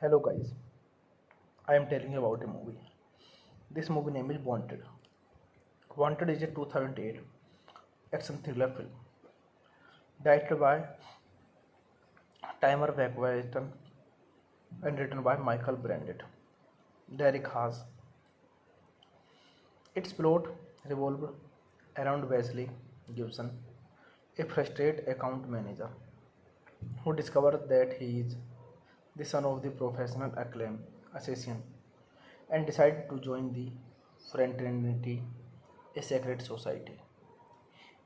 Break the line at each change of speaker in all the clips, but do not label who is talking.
Hello guys, I am telling you about a movie. This movie name is Wanted. Wanted is a 2008 action thriller film directed by Timer Wagwayton and written by Michael Brandt. Derek Haas. Its plot revolved around Wesley Gibson, a frustrated account manager who discovers that he is the son of the professional acclaimed assassin and decided to join the fraternity, a secret society,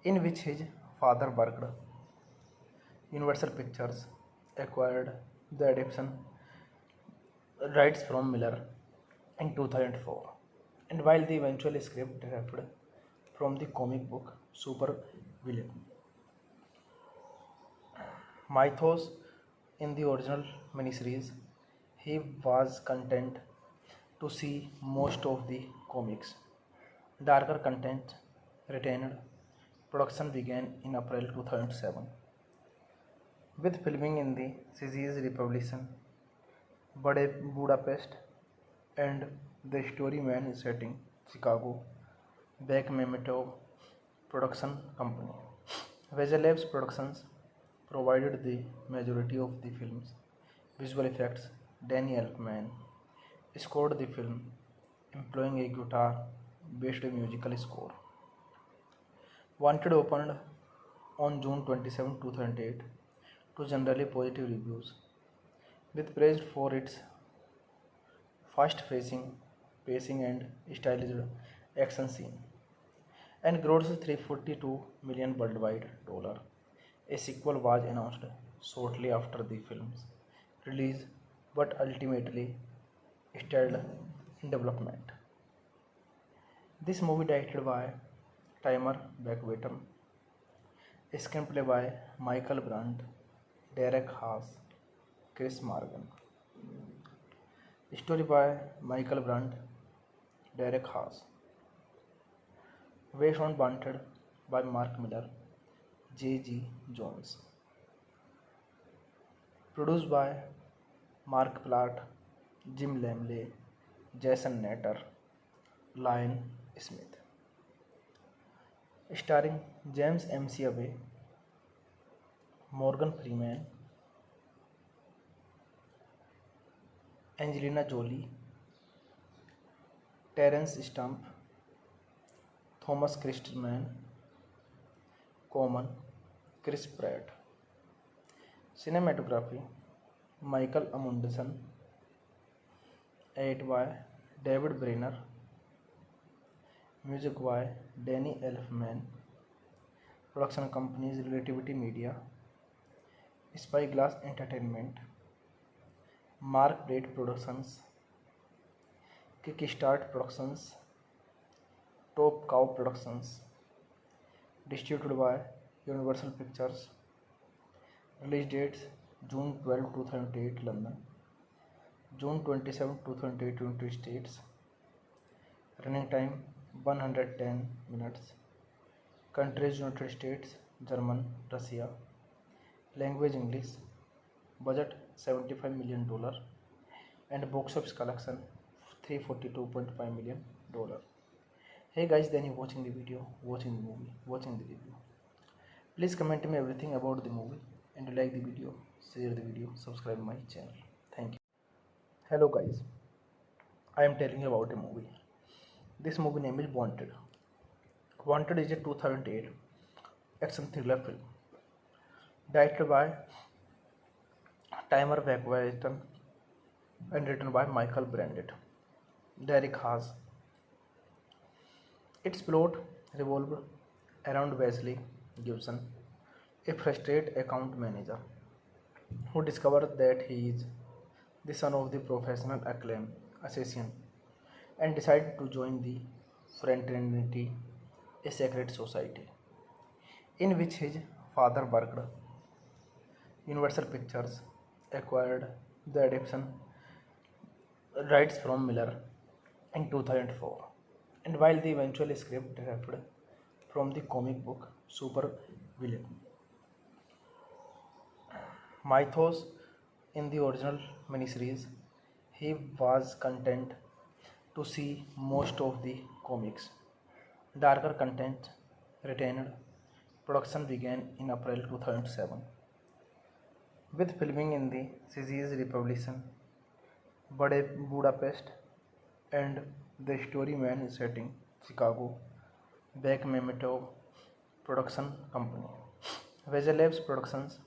in which his father worked. Universal Pictures acquired the adaptation rights from Miller in 2004, and while the eventual script derived from the comic book Super Villain Mythos in the original miniseries, he was content to see most of the comics. Darker content retained. Production began in April 2007 with filming in the Czech Republic, Budapest, and the story man setting Chicago. Beck Memento Production Company. Visual Labs Productions provided the majority of the film's visual effects. Danny Elfman scored the film, employing a guitar-based musical score. Wanted opened on June 27, 2008 to generally positive reviews, with praised for its fast pacing and stylized action scene, and grossed 342 million worldwide dollar. A sequel was announced shortly after the film's release, but ultimately stalled in development. This movie directed by Timer Beckwater, screenplay by Michael Brandt, Derek Haas, Chris Morgan. Story by Michael Brandt, Derek Haas. Based on Wanted by Mark Miller, J.G. Jones. Produced by Mark Platt, Jim Lamley, Jason Natter, Lion Smith. Starring James McAvoy, Morgan Freeman, Angelina Jolie, Terence Stamp, Thomas Christman, Common, Chris Pratt. Cinematography Michael Amundsen, edited by David Brenner, music by Danny Elfman, production companies Relativity Media, Spyglass Entertainment, Mark Braid Productions, Kickstart Productions, Top Cow Productions, distributed by Universal Pictures. Release dates June 12, 2008 London, June 27, 2008 United States. Running time 110 minutes. Countries United States, German, Russia. Language English. Budget $75 million and box office collection $342.5 million. Hey guys, then you watching the video, watching the movie, watching the review. Please comment me everything about the movie and like the video, share the video, subscribe my channel. Thank you. Hello guys, I am telling you about a movie. This movie name is Wanted. Wanted is a 2008 action thriller film directed by Timer Wagwayton and written by Michael Brandt. Derek Haas. Its plot revolved around Wesley Gibson, a frustrated account manager who discovers that he is the son of the professional acclaimed assassin and decided to join the fraternity, a secret society, in which his father worked. Universal Pictures acquired the adaptation rights from Miller in 2004, and while the eventual script derived from the comic book Super Villain Mythos in the original miniseries, He was content to see most of the comics. Darker content retained. Production began in April 2007 with filming in the Czech Republic, Budapest, and the story main setting Chicago. Beck Memento Production Company. Visual Labs Productions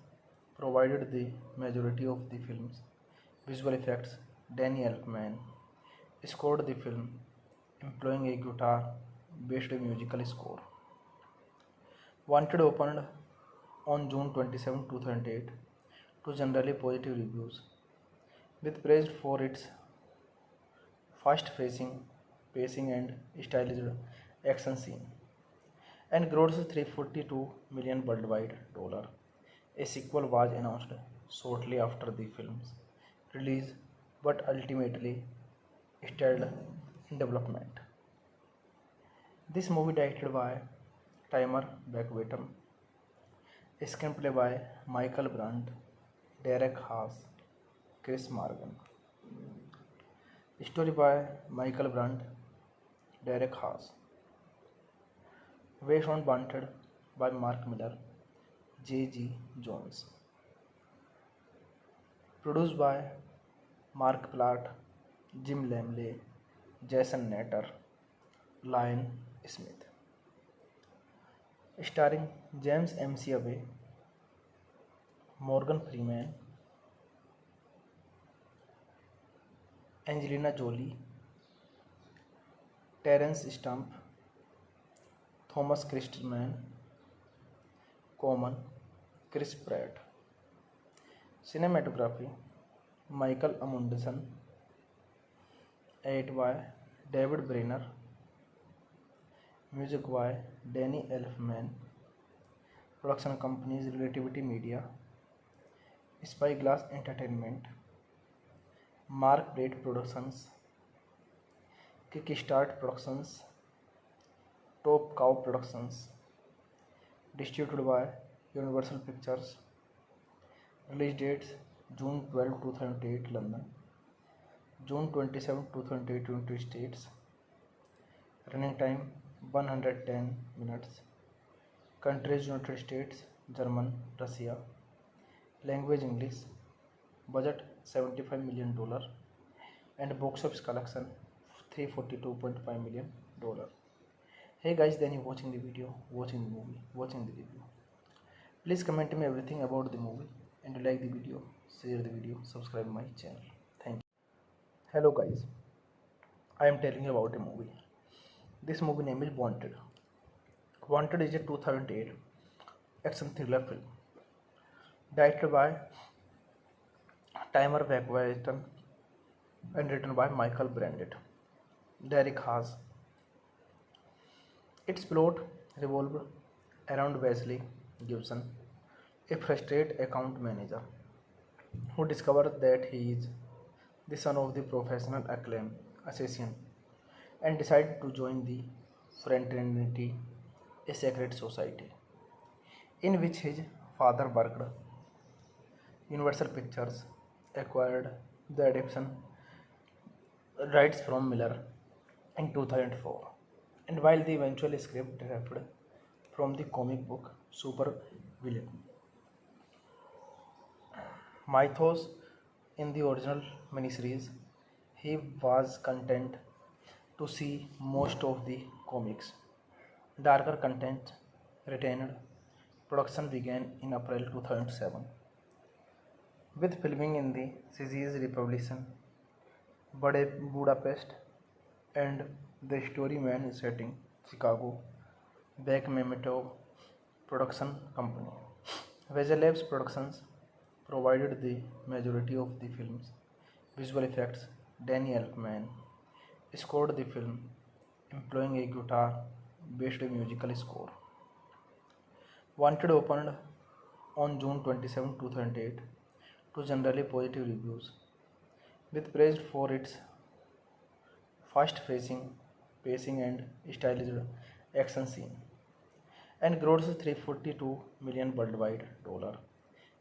provided the majority of the film's visual effects. Danny Elfman scored the film, employing a guitar-based musical score. Wanted opened on June 27, 2008 to generally positive reviews, with praised for its fast-pacing, pacing and stylized action scene, and grossed 342 million worldwide dollar. A sequel was announced shortly after the film's release, but ultimately stalled in development. This movie directed by Timer Beckwatum, a screenplay by Michael Brandt, Derek Haas, Chris Morgan. Story by Michael Brandt, Derek Haas. Based on Wanted by Mark Miller, J.G. Jones. Produced by Mark Platt, Jim Lamley, Jason Natter, Lion Smith. Starring James McAvoy, Morgan Freeman, Angelina Jolie, Terence Stamp, Thomas Christman, Common, Chris Pratt. Cinematography Michael Amundsen. Edit by David Brenner. Music by Danny Elfman. Production companies Relativity Media, Spyglass Entertainment, Mark Plate Productions, Kickstart Productions, Top Cow Productions. Distributed by Universal Pictures. Release dates June 12, 2008 London, June 27, 2008 United States. Running time 110 minutes. Countries United States, German, Russia. Language English. Budget $75 million and box office collection $342.5 million. Hey guys, then you watching the video, watching the movie, watching the review. Please comment me everything about the movie and like the video, share the video, subscribe my channel. Thank you. Hello guys, I am telling you about a movie. This movie name is Wanted. Wanted is a 2008 action thriller film directed by Timer Beckwatum and written by Michael Brandt, Derek Haas. Its plot revolved around Wesley Gibson, a frustrated account manager who discovers that he is the son of the professional acclaimed assassin and decided to join the fraternity, a secret society in which his father worked. Universal Pictures acquired the adaptation rights from Miller in 2004, and while the eventual script derived from the comic book Super Villain mythos in the original miniseries, he was content to see most of the comics. Darker content retained. Production began in April 2007 with filming in the Czech Republic, Budapest, and the story main setting Chicago. Beck Memento Production Company. Visual Labs Productions provided the majority of the film's visual effects. Danny Elfman scored the film, employing a guitar-based musical score. Wanted opened on June 27, 2008 to generally positive reviews, with praised for its fast-pacing, pacing and stylized action scene, and grossed 342 million worldwide dollar.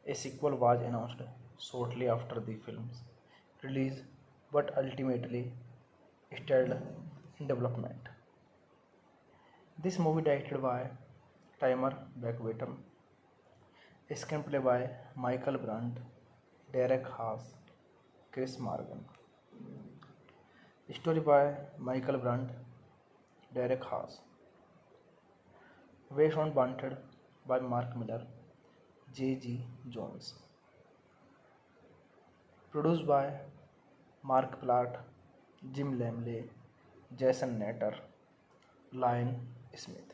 A sequel was announced shortly after the film's release, but ultimately stalled in development. This movie directed by Timer Beckwatum, screenplay by Michael Brandt, Derek Haas, Chris Morgan. Story by Michael Brandt, Derek Haas. Based on Wanted by Mark Miller, J.G. Jones. Produced by Mark Platt, Jim Lamley, Jason Natter, Lion Smith.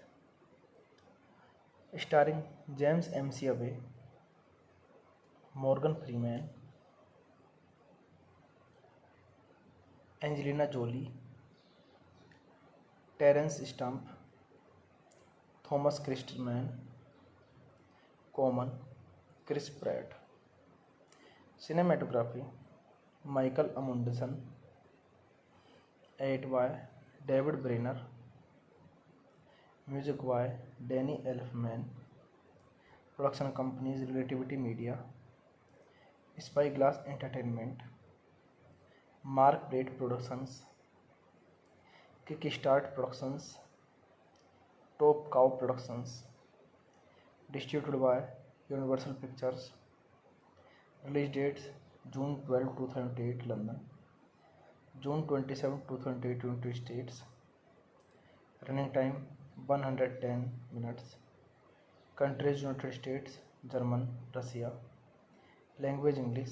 Starring James McAvoy, Morgan Freeman, Angelina Jolie, Terence Stamp, Thomas Christman, Common, Chris Pratt. Cinematography Michael Amundsen, edited by David Brenner, music by Danny Elfman, production companies Relativity Media, Spyglass Entertainment, Mark Plate Productions, Kickstart Productions, Top Cow Productions, distributed by Universal Pictures. Release dates June 12, 2008 London, June 27, 2008 United States. Running time 110 minutes. Countries United States, German, Russia. Language English.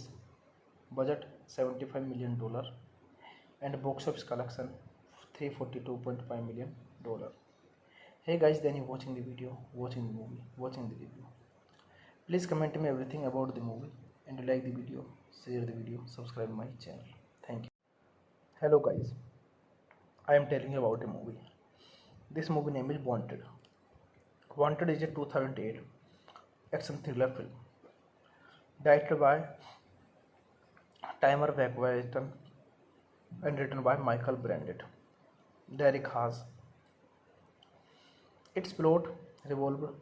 Budget $75 million and box office collection $342.5 million. Hey guys, then you watching the video, watching the movie, watching the review. Please comment me everything about the movie and like the video, share the video, subscribe my channel. Thank you. Hello guys, I am telling you about a movie. This movie name is Wanted. Wanted is a 2008 action thriller film directed by Timer Beckwatum and written by Michael Brandt, Derek Haas. Its plot revolved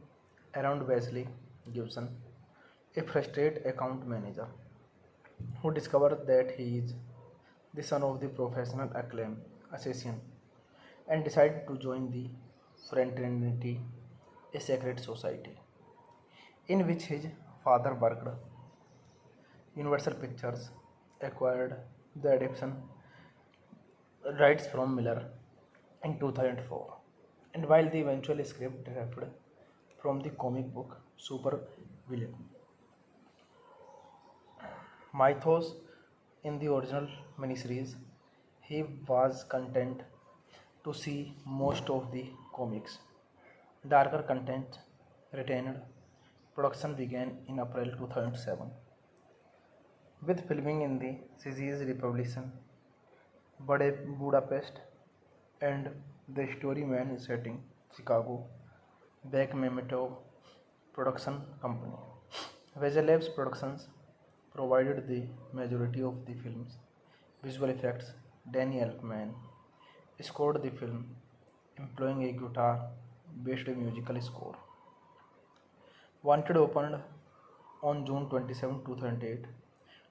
around Wesley Gibson, a frustrated account manager who discovers that he is the son of the professional acclaimed assassin and decided to join the fraternity, a secret society in which his father worked. Universal Pictures acquired the adaptation rights from Miller in 2004, and while the eventual script derived from the comic book Super Villain Mythos in the original miniseries, he was content to see most of the comics. Darker content retained. Production began in April 2007, with filming in the Czech Republic, Budapest, and the story main setting Chicago. Beck Mametov Production Company. Visual Labs Productions provided the majority of the film's visual effects. Danny Elfman scored the film, employing a guitar-based musical score. Wanted opened on June 27, 2008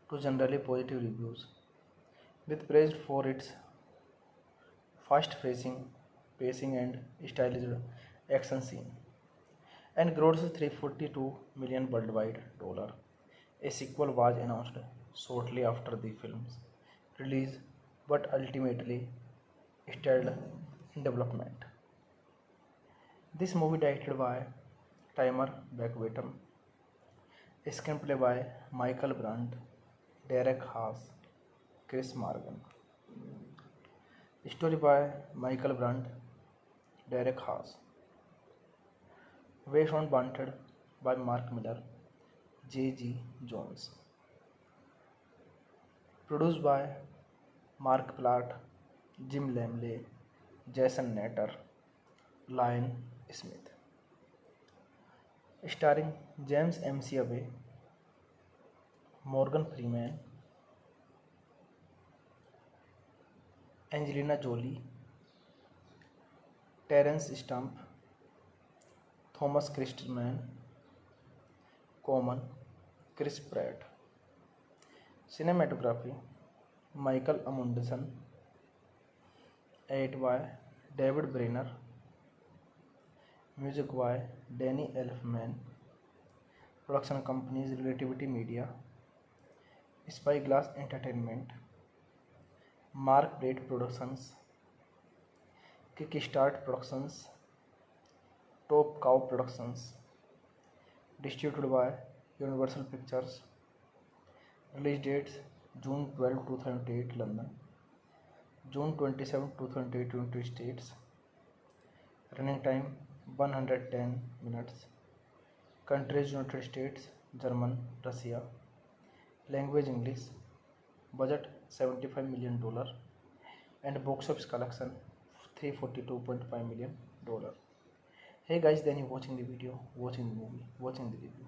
to generally positive reviews, with praised for its fast-pacing pacing and stylized action scene, and grossed $342 million worldwide. A sequel was announced shortly after the film's release, but ultimately stalled in development. This movie directed by Timer Beckwatum, screenplay by Michael Brandt, Derek Haas, Chris Morgan. Story by Michael Brandt, Derek Haas. Based on Wanted by Mark Miller, J.G. Jones. Produced by Mark Platt, Jim Lamley, Jason Natter, Lion Smith. Starring James McAvoy, Morgan Freeman, Angelina Jolie, Terence Stamp, Thomas Christman, Common, Chris Pratt. Cinematography Michael Amundsen, edited by David Brenner, music by Danny Elfman, production companies Relativity Media, Spyglass Entertainment, Mark Plate Productions, Kickstart Productions, Top Cow Productions, distributed by Universal Pictures. Release dates June 12, 2008 London, June 27, 2008 United States. Running time 110 minutes. Countries United States, German, Russia. Language English. Budget $75 million and box office collection $342.5 million. Hey guys, then you watching the video, watching the movie, watching the review.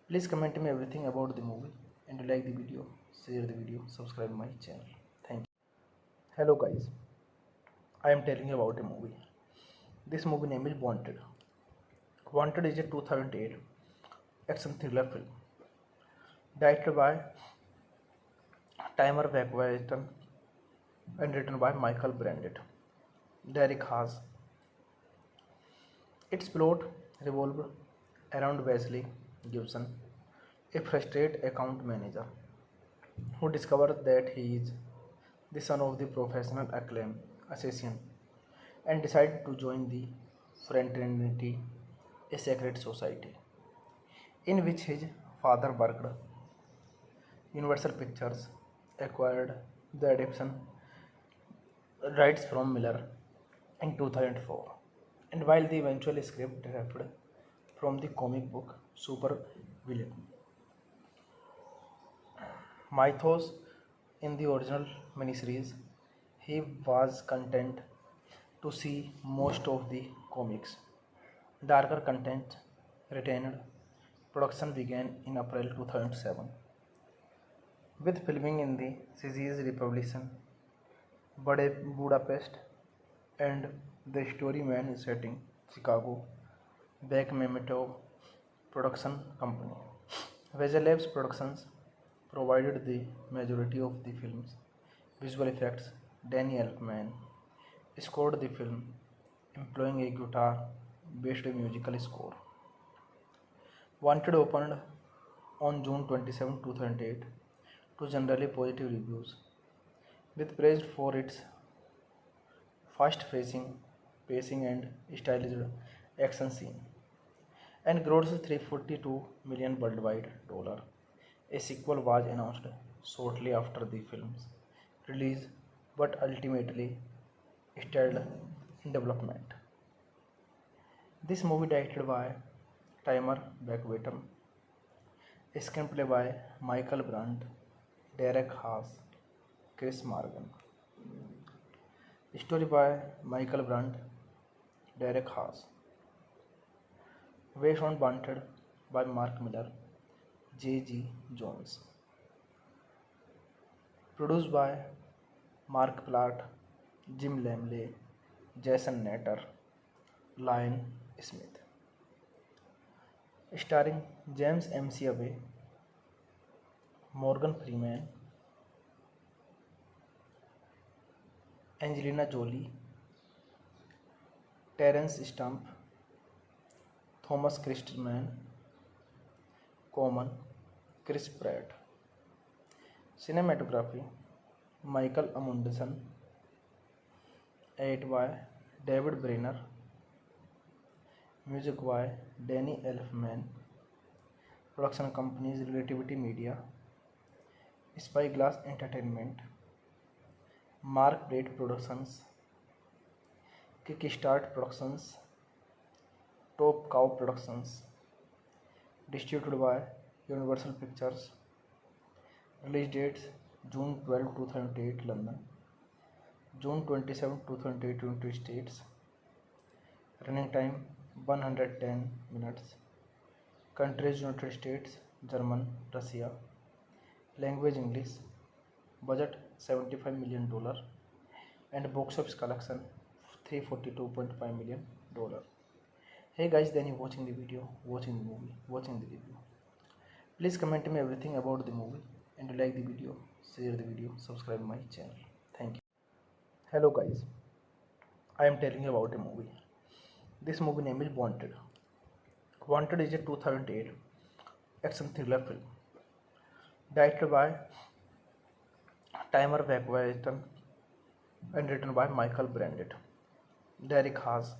Please comment me everything about the movie and like the video, share the video, subscribe my channel. Thank you. Hello guys, I am telling you about a movie. This movie name is Wanted. Wanted is a 2008 action thriller film directed by Timer Vakwaitan and written by Michael Brandt, Derek Haas. Its plot revolved around Wesley Gibson, a frustrated account manager who discovers that he is the son of the professional acclaimed assassin and decided to join the fraternity, a secret society in which his father worked. Universal Pictures acquired the adaptation rights from Miller in 2004, and while the eventual script derived from the comic book Super Villain Mythos in the original miniseries, he was content to see most of the comics. Darker content retained. Production began in April 2007, with filming in the Czech Republic, Budapest, and the story main setting Chicago. Beck Memento Production Company. Visual Labs Productions provided the majority of the film's visual effects. Danny Elfman scored the film, employing a guitar-based musical score. Wanted opened on June 27, 2008 to generally positive reviews, with praised for its fast pacing and stylized action scene, and grossed $342 million worldwide. A sequel was announced shortly after the film's release, but ultimately stalled in development. This movie directed by Timer Vakwaitan, screenplay by Michael Brandt, Derek Haas, Chris Morgan. Story by Michael Brandt, Derek Haas. Based on Wanted by Mark Miller, J.G. Jones. Produced by Mark Platt, Jim Lamley, Jason Natter, Lion Smith. Starring James McAvoy, Morgan Freeman, Angelina Jolie, Terence Stamp, Thomas Christman, Common, Chris Pratt. Cinematography Michael Amundsen, edited by David Brenner, music by Danny Elfman, production companies Relativity Media, Spyglass Entertainment, Mark Plate Productions, Kickstart Productions, Top Cow Productions, distributed by Universal Pictures. Release dates June 12, 2008 London, June 27, 2008 United States. Running time 110 minutes. Countries United States, German, Russia. Language English. Budget $75 million and box office collection $342.5 million. Hey guys, then you watching the video, watching the movie, watching the review. Please comment me everything about the movie and you like the video, share the video, subscribe my channel. Thank you. Hello guys, I am telling you about a movie. This movie name is Wanted. Wanted is a 2008 action thriller film directed by Timer Wagwayton and written by Michael Brandit, Derek Haas.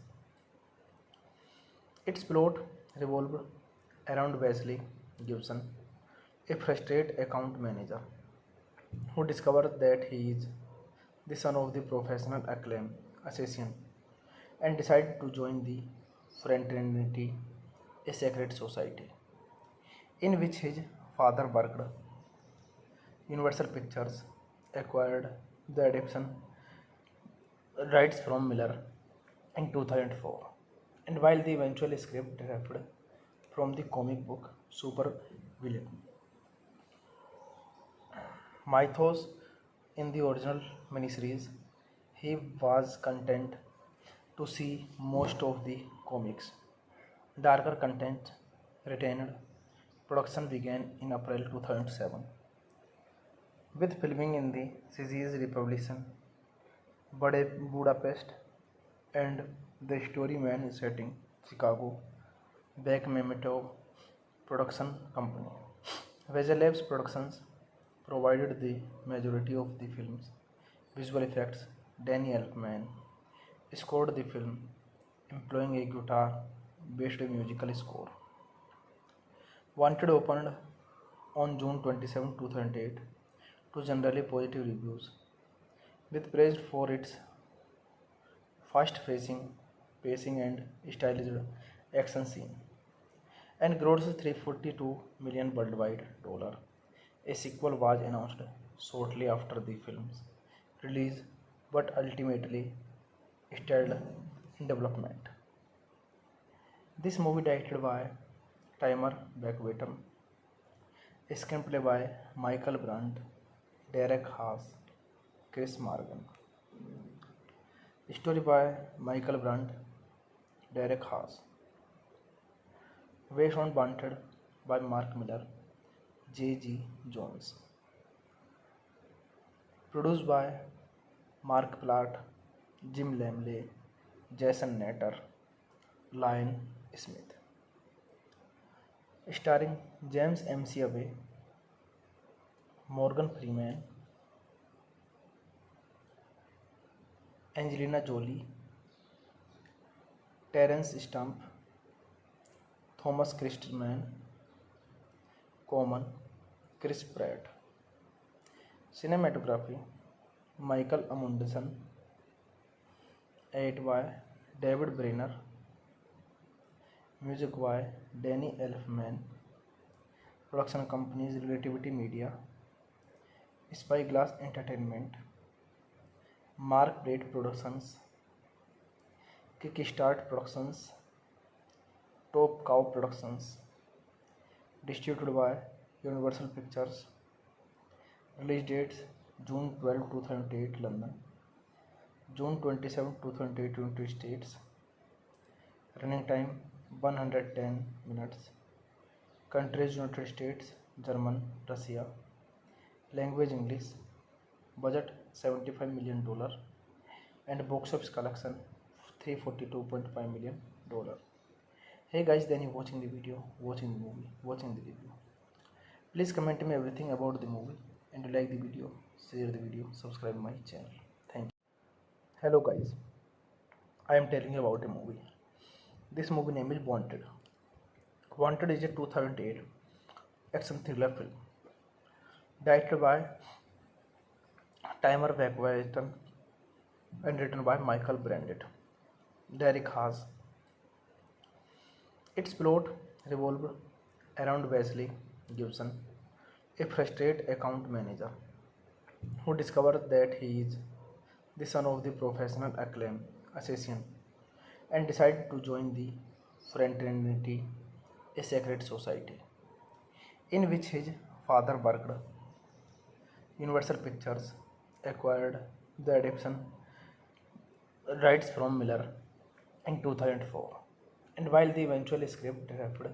Its plot revolved around Wesley Gibson, a frustrated account manager who discovers that he is the son of the professional acclaimed assassin and decided to join the fraternity, a secret society in which his father worked. Universal Pictures acquired the adaptation rights from Miller in 2004, and while the eventual script derived from the comic book Super Villain mythos in the original miniseries, he was content to see most of the comics. Darker content retained. Production began in April 2007, with filming in the Czech Republic, Budapest, and the story main setting Chicago. Beck Memento Production Company. Visual Labs Productions provided the majority of the film's visual effects. Danny Elfman scored the film, employing a guitar-based musical score. Wanted opened on June 27, 2008 to generally positive reviews, with praised for its fast pacing and stylized action scene, and grossed $342 million worldwide. A sequel was announced shortly after the film's release, but ultimately stalled in development. This movie directed by Timer Wagwayton, a screenplay by Michael Brandt, Derek Haas, Chris Morgan. Story by Michael Brandt, Derek Haas. Based on Wanted by Mark Miller, J.G. Jones. Produced by Mark Platt, Jim Lamley, Jason Natter, Lion Smith. Starring James McAvoy, Morgan Freeman, Angelina Jolie, Terence Stamp, Thomas Christman, Common, Chris Pratt. Cinematography Michael Amundsen. Edit by David Brenner. Music by Danny Elfman. Production companies Relativity Media, Spyglass Entertainment, Mark Braid Productions, Kickstart Productions, Top Cow Productions. Distributed by Universal Pictures. Release dates June 12, 2008 London, June 27, 2008 United States. Running time 110 minutes. Countries United States, German, Russia. Language English. Budget $75 million and box office collection $342.5 million. Hey guys, then you watching the video, watching the movie, watching the review. Please comment me everything about the movie, and you like the video, share the video, subscribe my channel. Thank you. Hello guys, I am telling you about a movie. This movie name is Wanted. Wanted is a 2008 action thriller film directed by Timer Wagwayton and written by Michael Brandit, Derek Haas. Its plot revolved around Wesley Gibson, a frustrated account manager who discovers that he is the son of the professional acclaimed assassin and decided to join the fraternity, a secret society in which his father worked. Universal Pictures acquired the adaptation rights from Miller in 2004, and while the eventual script derived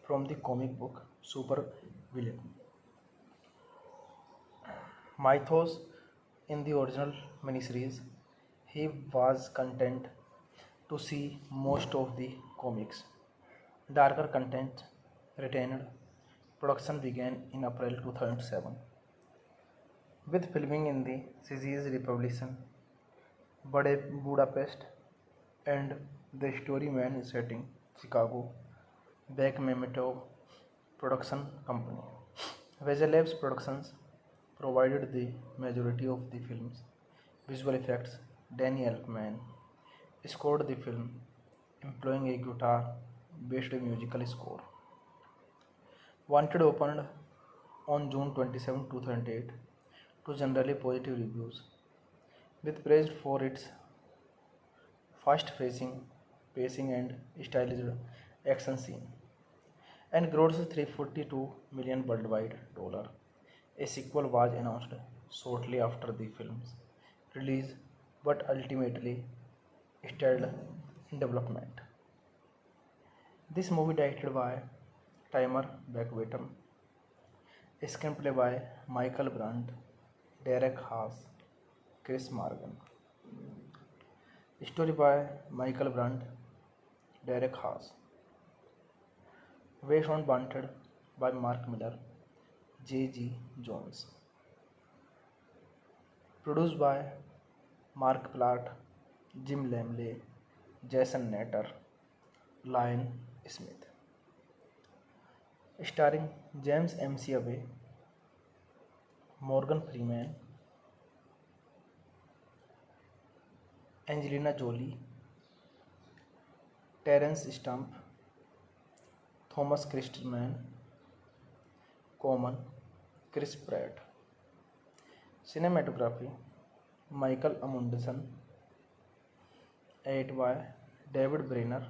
from the comic book Super Villain Mythos in the original miniseries, he was content to see most of the comics. Darker content retained. Production began in April 2007 with filming in the Czech Republic, Budapest, and the story main setting Chicago. Beck Mametov Production Company. Visual Labs Productions provided the majority of the film's visual effects. Danny Elfman scored the film, employing a guitar-based musical score. Wanted opened on June 27, 2008 to generally positive reviews, with praised for its fast-pacing, pacing and stylized action scene, and grossed $342 million worldwide. A sequel was announced shortly after the film's release, but ultimately stalled in development. This movie directed by Timer Beckwater, a screenplay by Michael Brandt, Derek Haas, Chris Morgan. Story by Michael Brandt, Derek Haas. Based on Wanted by Mark Miller, J.G. Jones. Produced by Mark Platt, Jim Lamley, Jason Natter, Lion Smith. Starring James McAvoy, Morgan Freeman, Angelina Jolie, Terence Stamp, Thomas Christman, Common, Chris Pratt. Cinematography Michael Amundsen. Edit by David Brenner.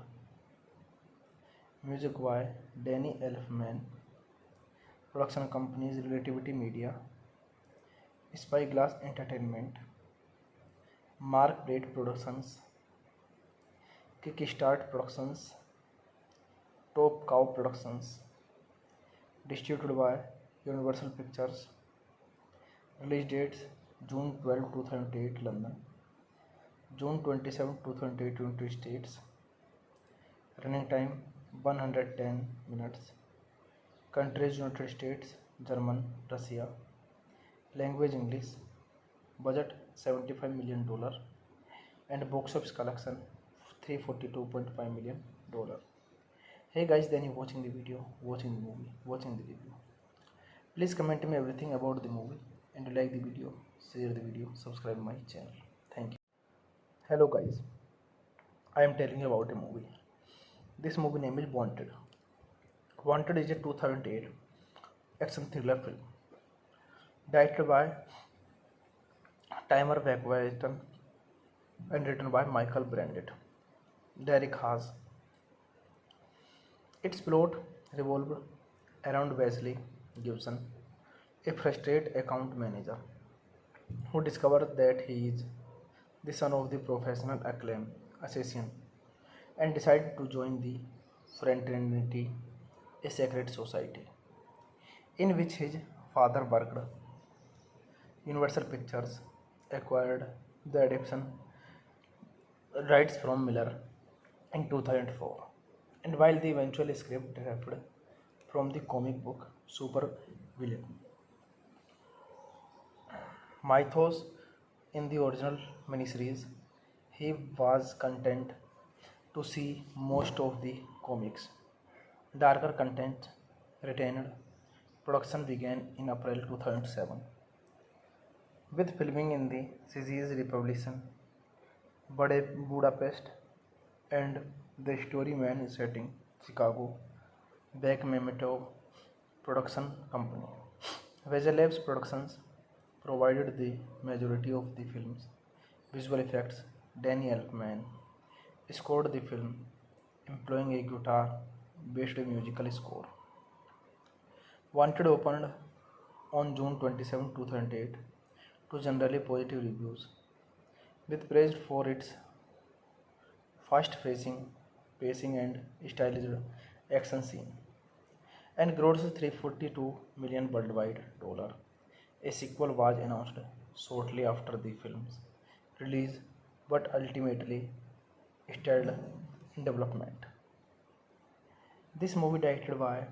Music by Danny Elfman. Production companies Relativity Media, Spyglass Entertainment, Mark Plate Productions, Kickstart Productions, Top Cow Productions. Distributed by Universal Pictures. Release dates June 12, 2008 London, June 27, 2008 United States. Running time 110 minutes. Countries United States, German, Russia. Language English. Budget $75 million and box office collection $342.5 million. Hey guys, then you watching the video, watching the movie, watching the review. Please comment me everything about the movie and like the video, share the video, subscribe my channel. Thank you. Hello guys, I am telling you about a movie. This movie name is Wanted. Wanted is a 2008 action thriller film directed by Timer Beckwater and written by Michael Brandt, Derek Haas. Its plot revolved around Wesley Gibson, a frustrated account manager who discovers that he is the son of the professional acclaimed assassin and decides to join the fraternity, a secret society in which his father worked. Universal Pictures acquired the adaptation rights from Miller in 2004, and while the eventual script derived from the comic book Super Villain. Mythos in the original miniseries, he was content to see most of the comics. Darker content retained. Production began in April 2007 with filming in the Czech Republic, Budapest, and the story main setting Chicago. Beck Mametov Production Company. Visual Labs Productions provided the majority of the film's visual effects. Danny Elfman scored the film, employing a guitar-based musical score. Wanted opened on June 27, 2008 to generally positive reviews, with praised for its fast-pacing, pacing and stylized action scene, and grossed $342 million worldwide. A sequel was announced shortly after the film's release, but ultimately stalled in development. This movie directed by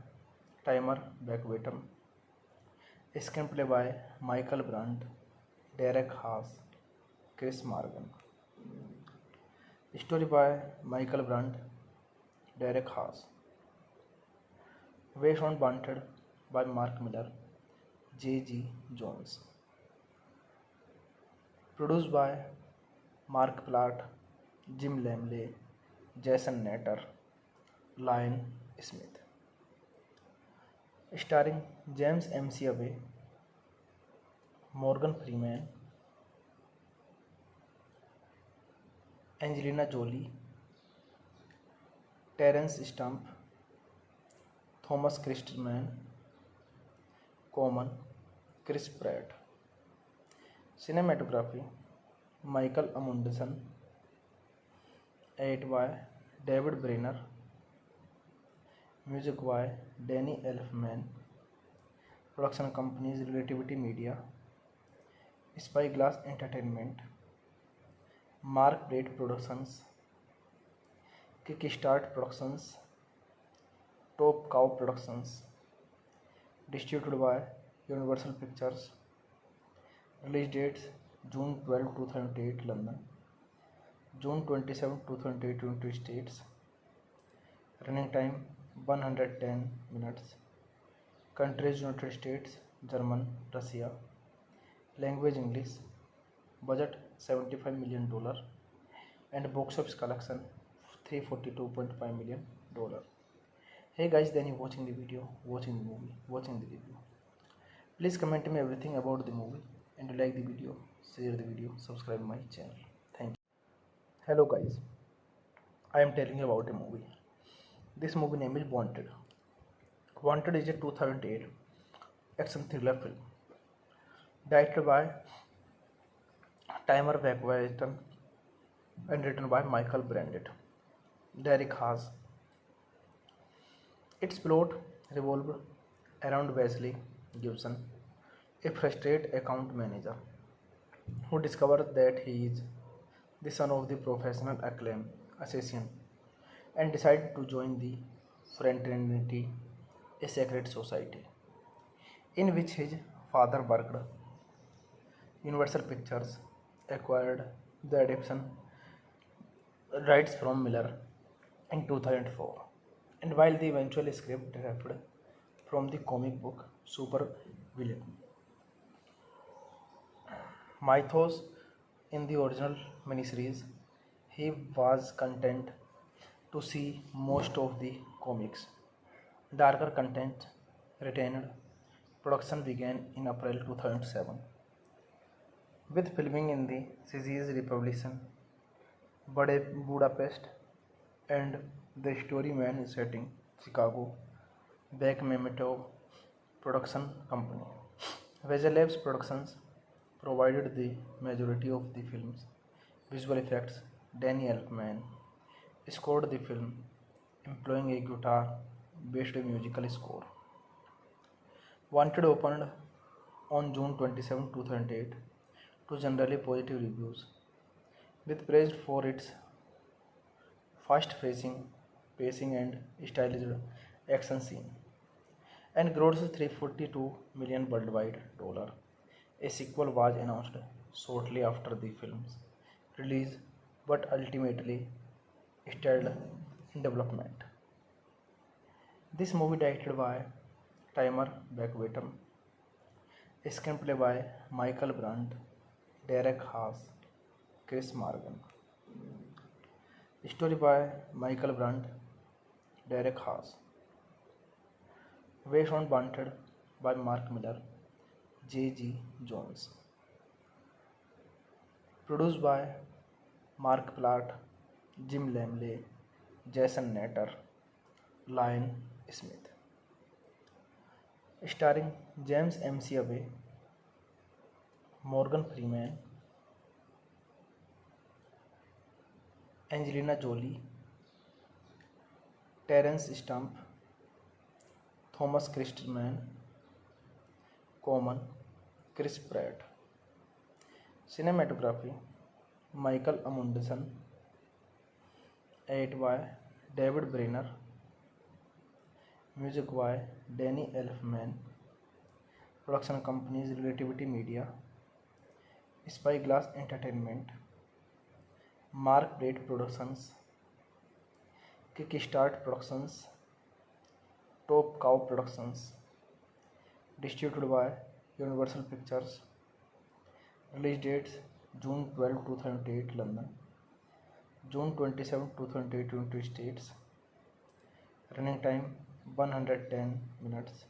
Timer Beckwater, a screenplay by Michael Brandt, Derek Haas, Chris Morgan. Story by Michael Brandt, Derek Haas. Based on Wanted by Mark Miller, J.G. Jones. Produced by Mark Platt, Jim Lamley, Jason Natter, Lion Smith. Starring James McAvoy, Morgan Freeman, Angelina Jolie, Terence Stamp, Thomas Christman, Common, Chris Pratt. Cinematography Michael Amundsen. Edit by David Brenner. Music by Danny Elfman. Production companies Relativity Media, Spyglass Entertainment, Mark Plate Productions, Kickstart Productions, Top Cow Productions. Distributed by Universal Pictures. Release dates June 12, 2008 London, June 27, 2008 United States. Running time 110 minutes. Countries United States, German, Russia. Language English. Budget $75 million and box office collection $342.5 million. Hey guys, then you watching the video, watching the movie, watching the review. Please comment me everything about the movie and like the video, share the video, subscribe my channel. Thank you. Hello guys, I am telling you about a movie. This movie name is Wanted. Wanted is a 2008 action thriller film directed by Timer Beckwater and written by Michael Brandt, Derek Haas. Its plot revolved around Wesley Gibson, a frustrated account manager who discovers that he is the son of the professional acclaimed assassin and decides to join the fraternity, a secret society in which his father worked. Universal Pictures acquired the adaptation rights from Miller in 2004, and while the eventual script derived from the comic book Super Villain Mythos in the original miniseries, he was content to see most of the comics. Darker content retained. Production began in April 2007, with filming in the Czech Republic, Budapest, and the story main setting Chicago. Beck Mametov Production Company. Visual Labs Productions provided the majority of the film's visual effects. Danny Elfman scored the film, employing a guitar-based musical score. Wanted opened on June 27, 2008 to generally positive reviews, with praised for its fast pacing and stylized action scene, and grossed $342 million worldwide. A sequel was announced shortly after the film's release, but ultimately stalled in development. This movie directed by Timer Beckwater, a screenplay by Michael Brandt, Derek Haas, Chris Morgan. Story by Michael Brandt, Derek Haas. Based on Wanted by Mark Miller, J.G. Jones. Produced by Mark Platt, Jim Lamley, Jason Natter, Lion Smith. Starring James McAvoy, Morgan Freeman, Angelina Jolie, Terence Stamp, Thomas Christman, Common, Chris Pratt. Cinematography Michael Amundsen. Edit by David Brenner. Music by Danny Elfman. Production companies Relativity Media, Spyglass Entertainment, Mark Plate Productions, Kickstart Productions, Top Cow Productions. Distributed by Universal Pictures. Release dates June 12, 2008 London, June 27, 2008 United States. Running time 110 minutes.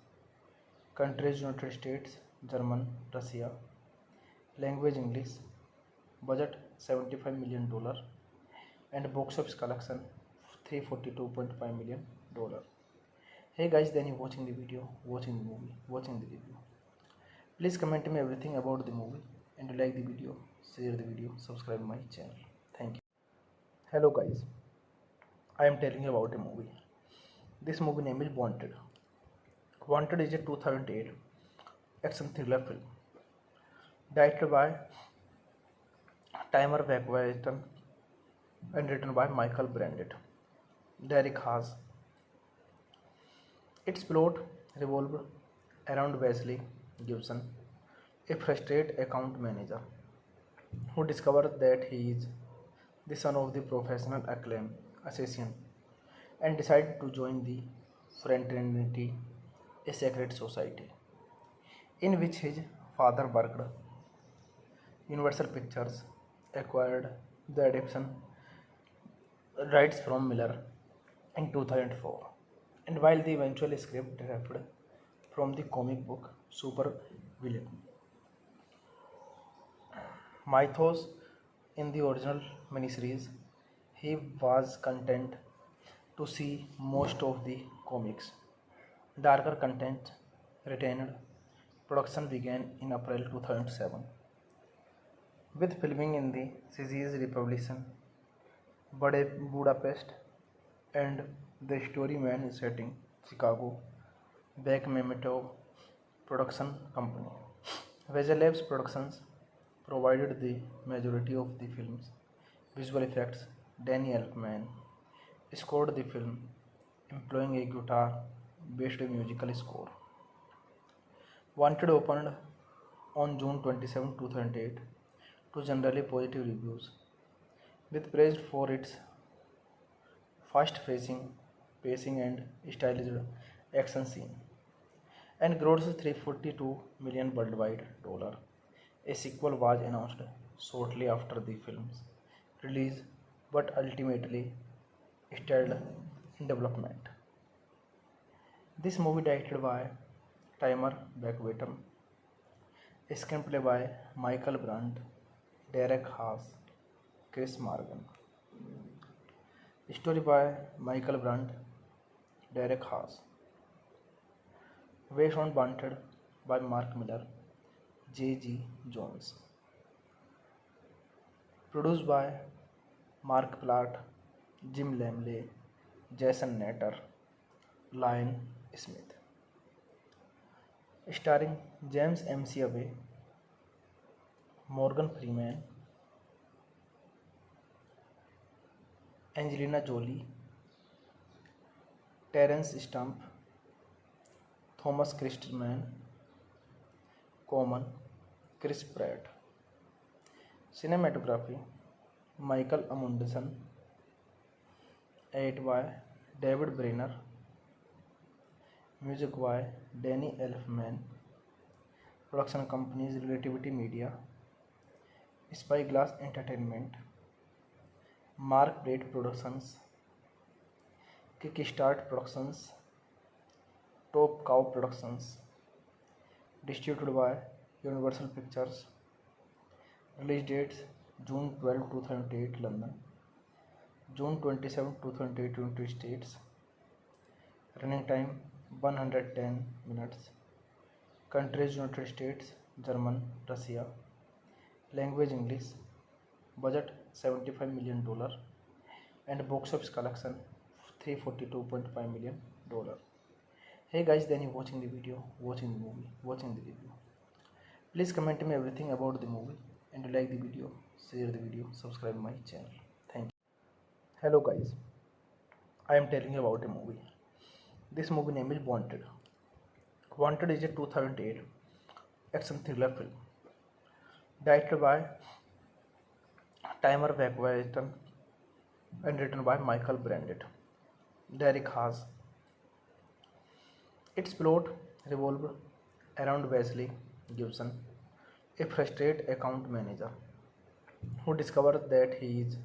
Countries United States, German, Russia. Language English. Budget $75 million and box office collection $342.5 million. Hey guys, then you watching the video, watching the movie, watching the review. Please comment me everything about the movie and like the video, share the video, subscribe my channel. Thank you. Hello guys, I am telling you about a movie. This movie name is Wanted. Wanted is a 2008 action thriller film directed by Timer Wagwayton and written by Michael Brandit, Derek Haas. Its plot revolved around Wesley Gibson, a frustrated account manager who discovers that he is the son of the professional acclaimed assassin and decides to join the fraternity, a secret society in which his father worked. Universal Pictures acquired the adaptation rights from Miller in 2004, and while the eventual script derived from the comic book Super Villain mythos in the original miniseries, he was content to see most of the comics. Darker content retained. Production began in April 2007, with filming in the Czech Republic, Budapest, and the story main setting Chicago. Beck Memento Production Company. Visual Labs Productions provided the majority of the film's visual effects. Danny Elfman scored the film, employing a guitar-based musical score. Wanted opened on June 27, 2008 to generally positive reviews, with praised for its fast pacing and stylized action scene, and grossed $342 million worldwide. A sequel was announced shortly after the film's release, but ultimately stalled in development. This movie directed by Timer Wagwayton, a screenplay by Michael Brandt, Derek Haas, Chris Morgan. Story by Michael Brandt, Derek Haas. Based on Wanted by Mark Miller, J.G. Jones. Produced by Mark Platt, Jim Lamley, Jason Natter, Lion Smith. Starring James McAvoy, Morgan Freeman, Angelina Jolie, Terence Stamp, Thomas Christman, Common, Chris Pratt. Cinematography Michael Amundsen. Edit by David Brenner. Music by Danny Elfman. Production companies Relativity Media, Spyglass Entertainment, Mark Plate Productions, Kickstart Productions, Top Cow Productions. Distributed by Universal Pictures. Release dates June 12, 2008 London, June 27, 2008 United States. Running time 110 minutes. Countries United States, German, Russia. Language English. Budget $75 million and box office collection $342.5 million. Hey guys, then you watching the video, watching the movie, watching the review. Please comment me everything about the movie and like the video, share the video, subscribe my channel. Thank you. Hello guys, I am telling you about a movie. This movie name is Wanted. Wanted is a 2008 action thriller film directed by Timer Wagwayton and written by Michael Brandett, Derek Haas. Its plot revolved around Wesley Gibson, a frustrated account manager who discovers that he is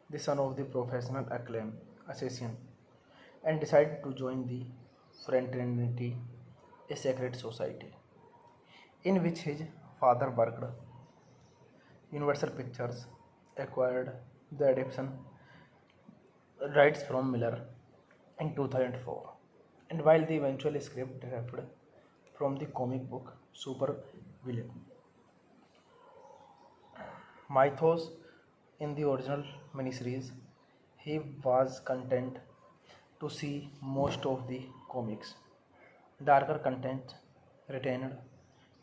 the son of the professional acclaimed assassin and decided to join the fraternity, a secret society, in which his father worked. Universal Pictures acquired the adaptation rights from Miller in 2004, and while the eventual script derived from the comic book Super Villain mythos in the original miniseries, he was content to see most of the comics. Darker content retained.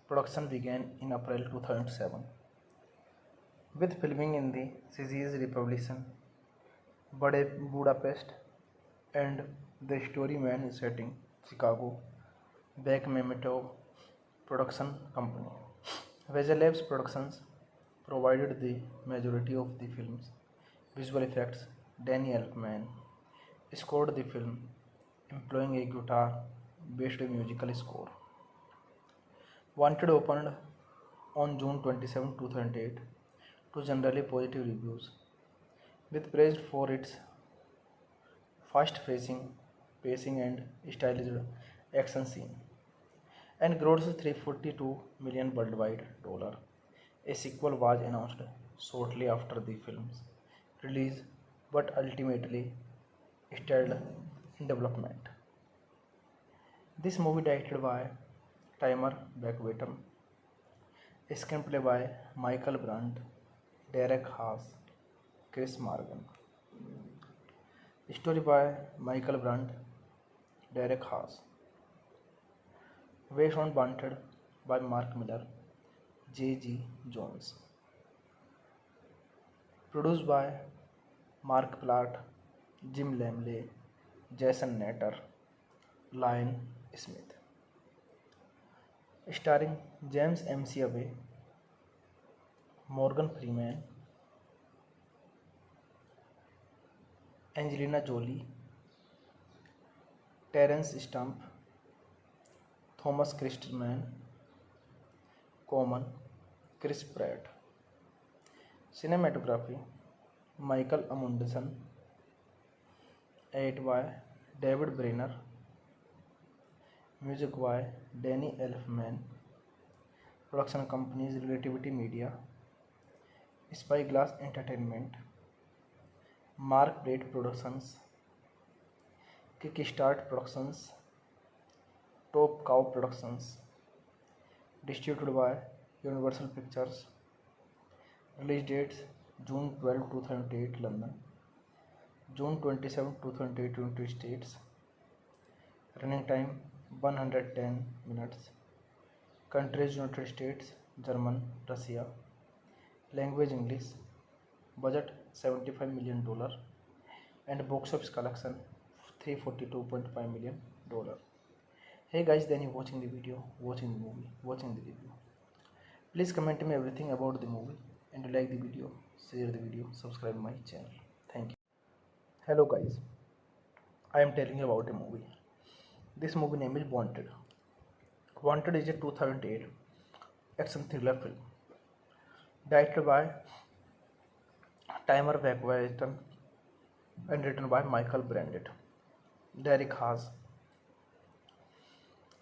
Production began in April 2007, with filming in the Czech Republic, Budapest, and the story main setting Chicago. Beck Memento Production Company. Visual Labs Productions provided the majority of the film's visual effects. Danny Elfman scored the film, employing a guitar-based musical score. Wanted opened on June 27, 2008 to generally positive reviews, with praised for its fast-pacing pacing and stylized action scene, and grossed $342 million worldwide. A sequel was announced shortly after the film's release, but ultimately stalled in development. This movie directed by Timer Wagwayton, a screenplay by Michael Brandt, Derek Haas, Chris Morgan. Story by Michael Brandt, Derek Haas. Based on Wanted by Mark Miller, J.G. Jones. Produced by Mark Platt, Jim Lamley, Jason Natter, Lion Smith. Starring James McAvoy, Morgan Freeman, Angelina Jolie, Terence Stamp, Thomas Christman, Common, Chris Pratt. Cinematography Michael Amundsen. Edit by David Brenner. Music by Danny Elfman. Production companies Relativity Media, Spyglass Entertainment, Mark Plate Productions, Kickstart Productions, Top Cow Productions. Distributed by Universal Pictures. Release dates June 12, 2008 London, June 27, 2008 United States. Running time 110 minutes. Countries United States, German, Russia. Language English. Budget $75 million and box office collection $342.5 million. Hey guys, then you watching the video, watching the movie, watching the review. Please comment me everything about the movie and like the video, share the video, subscribe my channel. Thank you. Hello guys, I am telling you about a movie. This movie name is Wanted. Wanted is a 2008 action thriller film directed by Timer Wagwayton and written by Michael Brandett, Derek Haas.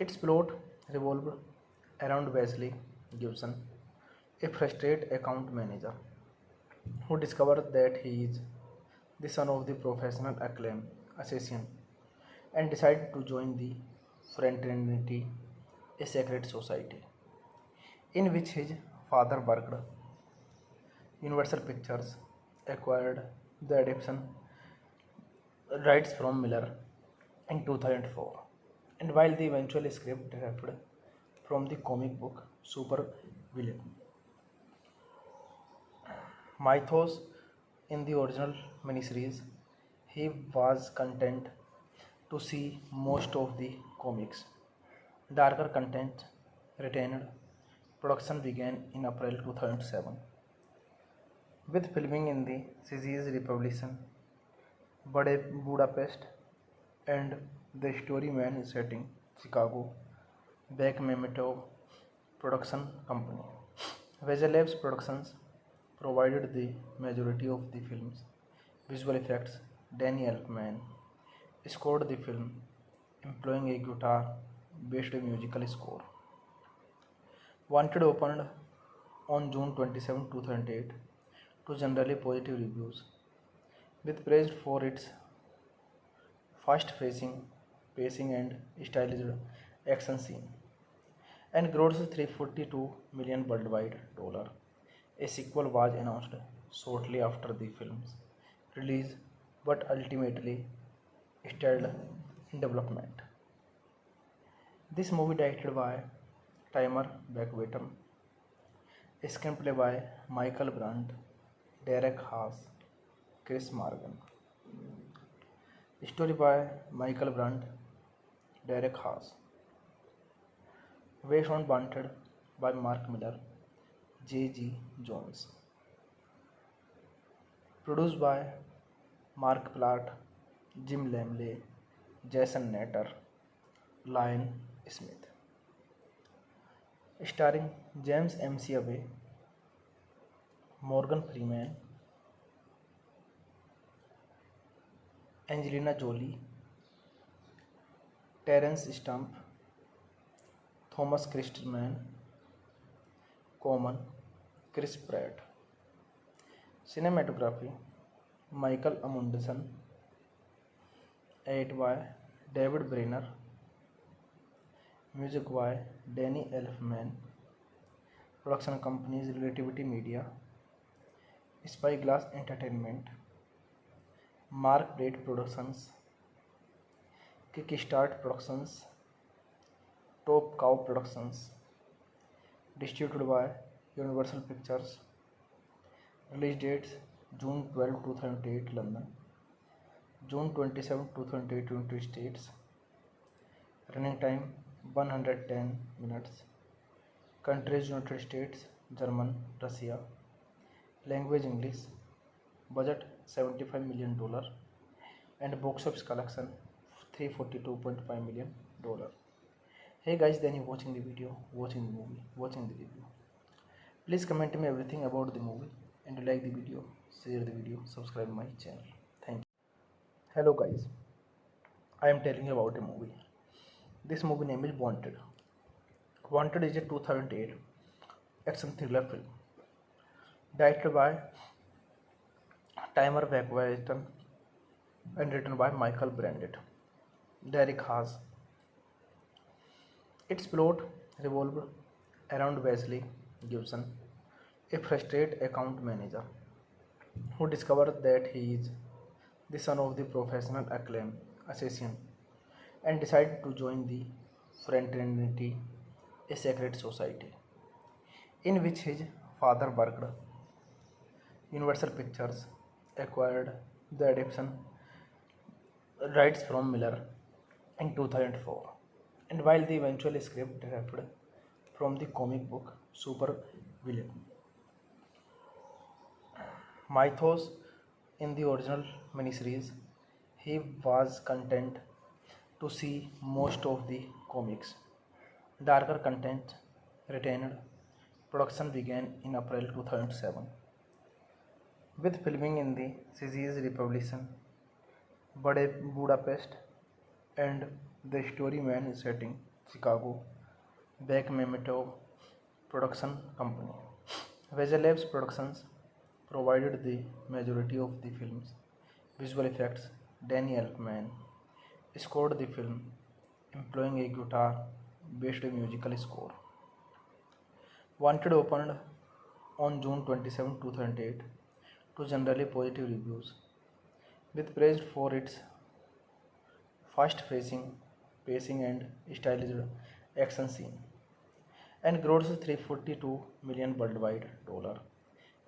Its plot revolved around Wesley Gibson, a frustrated account manager who discovers that he is the son of the professional acclaimed assassin and decided to join the fraternity, a secret society, in which his father worked. Universal Pictures acquired the adaptation rights from Miller in 2004, and while the eventual script derived from the comic book Super Villain. Mythos in the original miniseries, he was content to see most of the comics. Darker content retained. Production began in April 2007 with filming in the Czech Republic, Budapest, and the story man setting Chicago. Beck Memetov Production Company. Visual Labs Productions provided the majority of the film's visual effects. Danny Elfman scored the film, employing a guitar-based musical score. Wanted opened on June 27, 2008 to generally positive reviews, with praised for its fast-pacing, pacing and stylized action scene, and grossed $342 million worldwide. A sequel was announced shortly after the film's release, but ultimately stalled in development. This movie directed by Timer Beckwater, screenplay by Michael Brandt, Derek Haas, Chris Morgan. Story by Michael Brandt, Derek Haas. Based on Wanted by Mark Miller, J.G. Jones. Produced by Mark Platt, Jim Lamley, Jason Natter, Lion Smith. Starring James McAvoy, Morgan Freeman, Angelina Jolie, Terence Stamp, Thomas Christman, Common, Chris Pratt. Cinematography Michael Amundsen. Edit by David Brenner. Music by Danny Elfman. Production companies Relativity Media, Spyglass Entertainment, Mark Plate Productions, Kickstart Productions, Top Cow Productions. Distributed by Universal Pictures. Release dates June 12, 2008 London, June 27, 2008 United States. Running time 110 minutes. Countries United States, German, Russia. Language English. Budget $75 million and box office collection $342.5 million. Hey guys, then you watching the video, watching the movie, watching the review. Please comment me everything about the movie and like the video, share the video, subscribe my channel. Thank you. Hello guys, I am telling you about a movie. This movie name is Wanted. Wanted is a 2008 action thriller film directed by Timer Beckwater and written by Michael Brandt, Derek Haas. Its plot revolved around Wesley Gibson, a frustrated account manager who discovers that he is the son of the professional acclaimed assassin and decides to join the fraternity, a secret society in which his father worked. Universal Pictures acquired the adaptation rights from Miller in 2004, and while the eventual script derived from the comic book Super Villain. Mythos in the original miniseries, he was content to see most of the comics. Darker content retained. Production began in April 2007 with filming in the Czech Republic, Budapest, and the story man setting Chicago. Beck Memetov Production Company. Visual Labs Productions provided the majority of the film's visual effects. Danny Elfman scored the film, employing a guitar-based musical score. Wanted opened on June 27, 2008 to generally positive reviews, with praised for its fast-pacing, pacing and stylized action scene, and grossed 342 million worldwide dollar.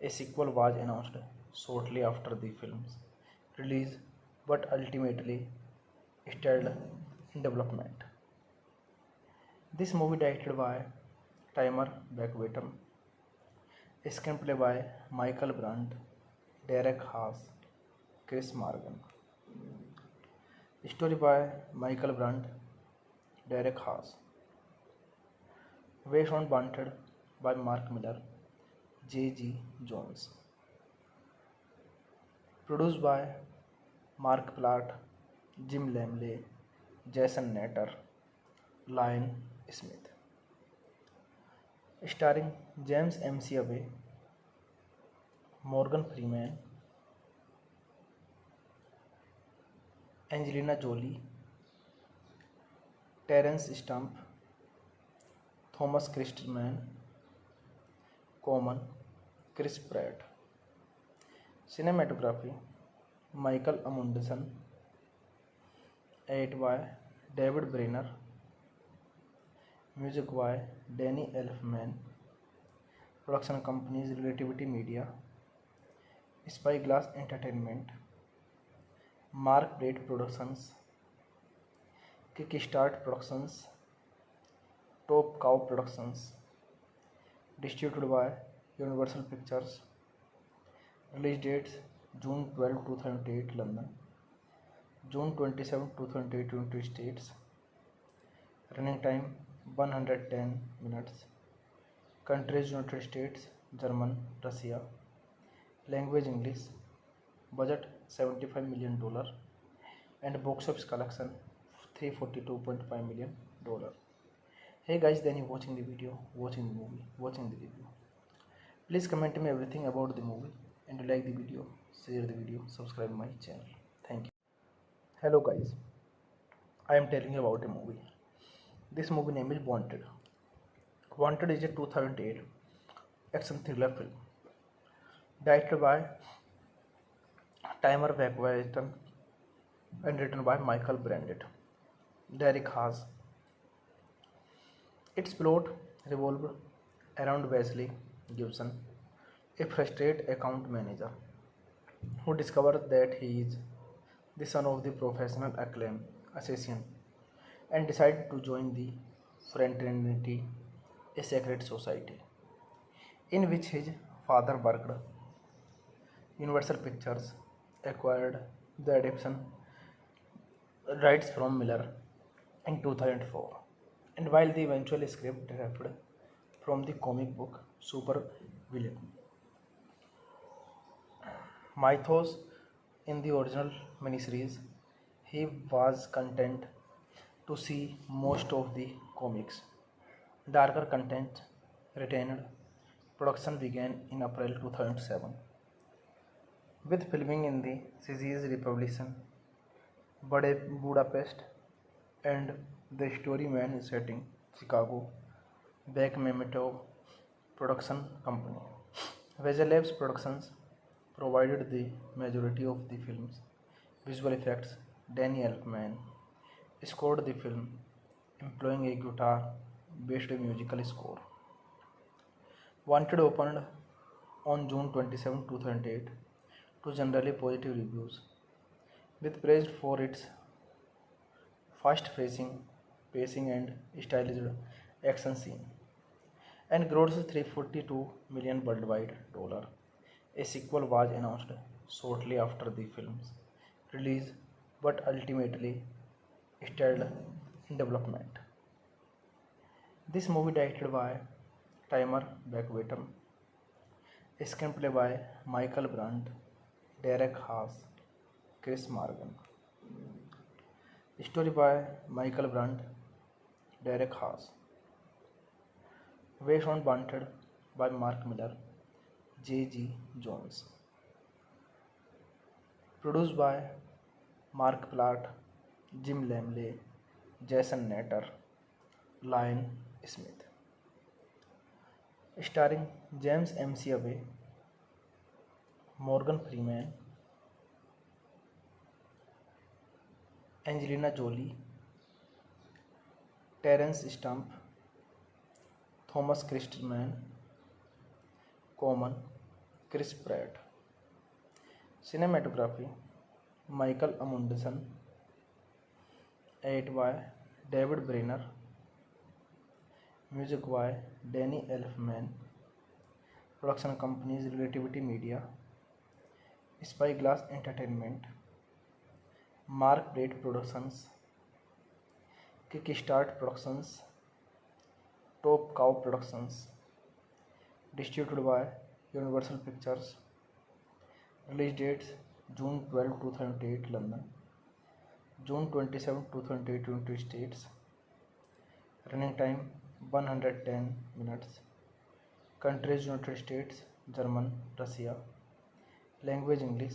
A sequel was announced shortly after the film's release, but ultimately stalled in development. This movie directed by Timer Beckwater, a screenplay by Michael Brandt, Derek Haas, Chris Morgan. Story by Michael Brandt, Derek Haas. Based on Wanted by Mark Miller, J.G. Jones. Produced by Mark Platt, Jim Lamley, Jason Natter, Lion Smith. Starring James McAvoy, Morgan Freeman, Angelina Jolie, Terence Stamp, Thomas Christman, Common, Chris Pratt. Cinematography Michael Amundsen. Edit by David Brenner. Music by Danny Elfman. Production companies Relativity Media, Spyglass Entertainment, Mark Plate Productions, Kickstart Productions, Top Cow Productions. Distributed by Universal Pictures. Release dates June 12, 2008 London, June 27, 2008 United States. Running time 110 minutes. Countries United States, German, Russia. Language English. Budget $75 million and box office collection $342.5 million. Hey guys, then you watching the video, watching the movie, watching the review. Please comment me everything about the movie and like the video, share the video, subscribe my channel. Thank you. Hello guys, I am telling you about a movie. This movie name is Wanted. Wanted is a 2008 action thriller film directed by Timer Beckwater and written by Michael Brandt, Derek Haas. Its plot revolved around Wesley Gibson, a frustrated account manager who discovers that he is the son of the professional acclaimed assassin and decided to join the fraternity, a secret society in which his father worked. Universal Pictures acquired the adaptation rights from Miller in 2004, and while the eventual script derived from the comic book Super Villain mythos in the original miniseries, he was content to see most of the comics. Darker content retained. Production began in April 2007, with filming in the Czech Republic, Budapest, and the story main setting Chicago. Beck Memento Production Company. Visual Labs Productions provided the majority of the film's visual effects. Danny Elfman scored the film, employing a guitar-based musical score. Wanted opened on June 27, 2008 to generally positive reviews, with praised for its pacing and stylized action scene, and grossed 342 million worldwide dollar. A sequel was announced shortly after the film's release, but ultimately stalled in development. This movie directed by Timer Beckwater, a screenplay by Michael Brandt, Derek Haas, Chris Morgan. Story by Michael Brandt, Derek Haas. Based on Wanted by Mark Miller, J.G. Jones. Produced by Mark Platt, Jim Lamley, Jason Natter, Lion Smith. Starring James McAvoy, Morgan Freeman, Angelina Jolie, Terence Stamp, Thomas Christman, Common, Chris Pratt. Cinematography Michael Amundsen, edited by David Brenner, music by Danny Elfman, production companies Relativity Media, Spyglass Entertainment, Mark Braid Productions, Kickstart Productions, Top Cow Productions, distributed by Universal Pictures. Release dates June 12, 2008 London, June 27, 2008 United States. Running time 110 minutes. Countries United States, German, Russia. Language English.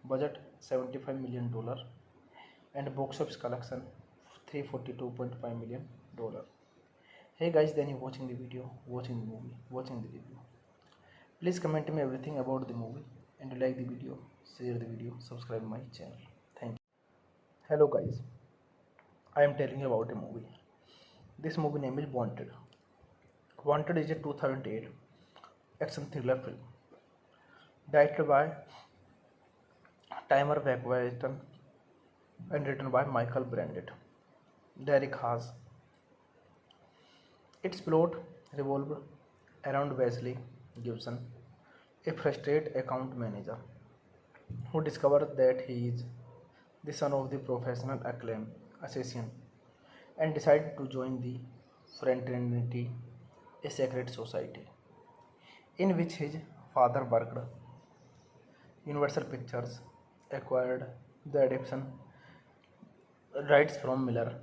Budget $75 million and box office collection $342.5 million. Hey guys, then you watching the video, watching the movie, watching the review. Please comment me everything about the movie and like the video, share the video, subscribe my channel. Thank you. Hello guys, I am telling you about a movie. This movie name is Wanted. Wanted is a 2008 action thriller film directed by Timer Wagwayton and written by Michael Brandit, Derek Haas. Its plot revolved around Wesley Gibson, a frustrated account manager who discovers that he is the son of the professional acclaimed assassin and decided to join the fraternity, a secret society in which his father worked. Universal Pictures acquired the adaptation rights from Miller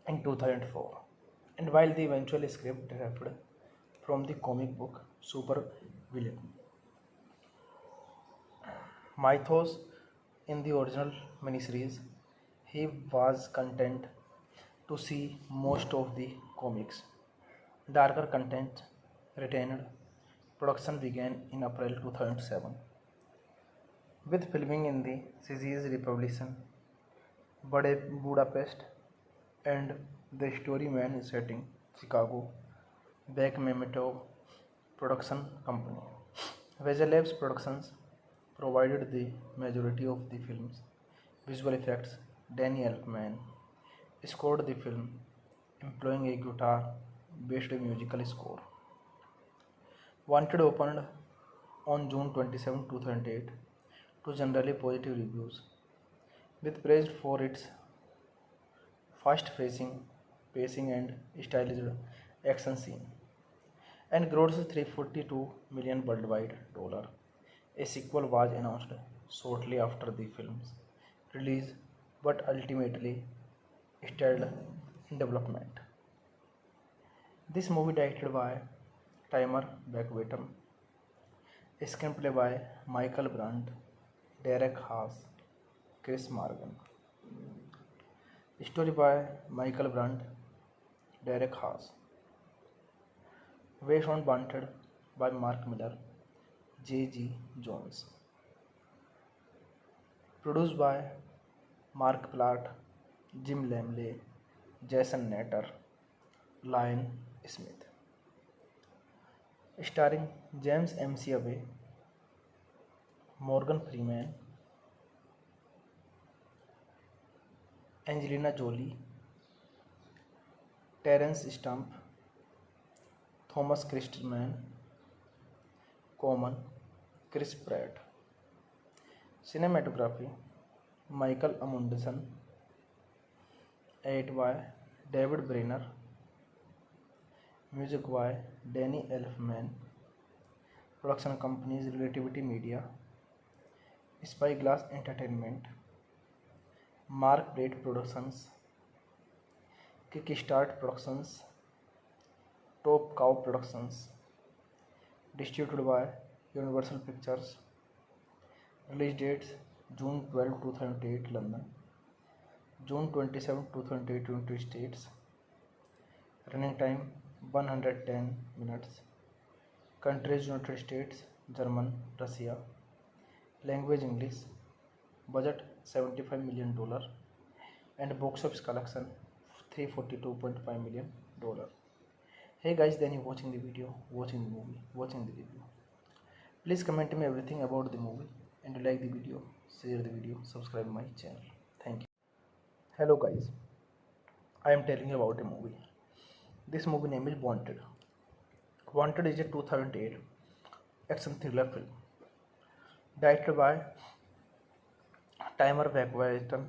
in 2004, and while the eventual script derived from the comic book Super Villain mythos in the original miniseries, he was content to see most of the comics. Darker content retained. Production began in April 2007, with filming in the Czech Republic, Budapest, and the story main setting Chicago. Beck Memento Production Company. Visual Labs Productions provided the majority of the film's visual effects. Danny Elfman scored the film, employing a guitar-based musical score. Wanted opened on June 27, 2008 to generally positive reviews, with praised for its fast-pacing and stylized action scene, and grossed $342 million worldwide. A sequel was announced shortly after the film's release, but ultimately stalled in development. This movie directed by Timer Wagwayton, a screenplay by Michael Brandt, Derek Haas, Chris Morgan. Story by Michael Brandt, Derek Haas. Based on Wanted by Mark Miller, J.G. Jones. Produced by Mark Platt, Jim Lamley, Jason Natter, Lion Smith. Starring James McAvoy, Morgan Freeman, Angelina Jolie, Terence Stamp, Thomas Christman, Common, Chris Pratt. Cinematography Michael Amundsen, edited by David Brenner, music by Danny Elfman, production companies Relativity Media, Spyglass Entertainment, Mark Braid Productions, Kickstart Productions, Top Cow Productions, distributed by Universal Pictures. Release dates June 12, 2008 London, June 27, 2008 United States. Running time 110 minutes. Countries United States, German, Russia. Language English. Budget $75 million and box office collection $342.5 million. Hey guys, then you watching the video, watching the movie, watching the review. Please comment me everything about the movie and like the video, share the video, subscribe my channel. Thank you. Hello guys, I am telling you about a movie. This movie name is Wanted. Wanted is a 2008 action thriller film directed by Timer Wagwayton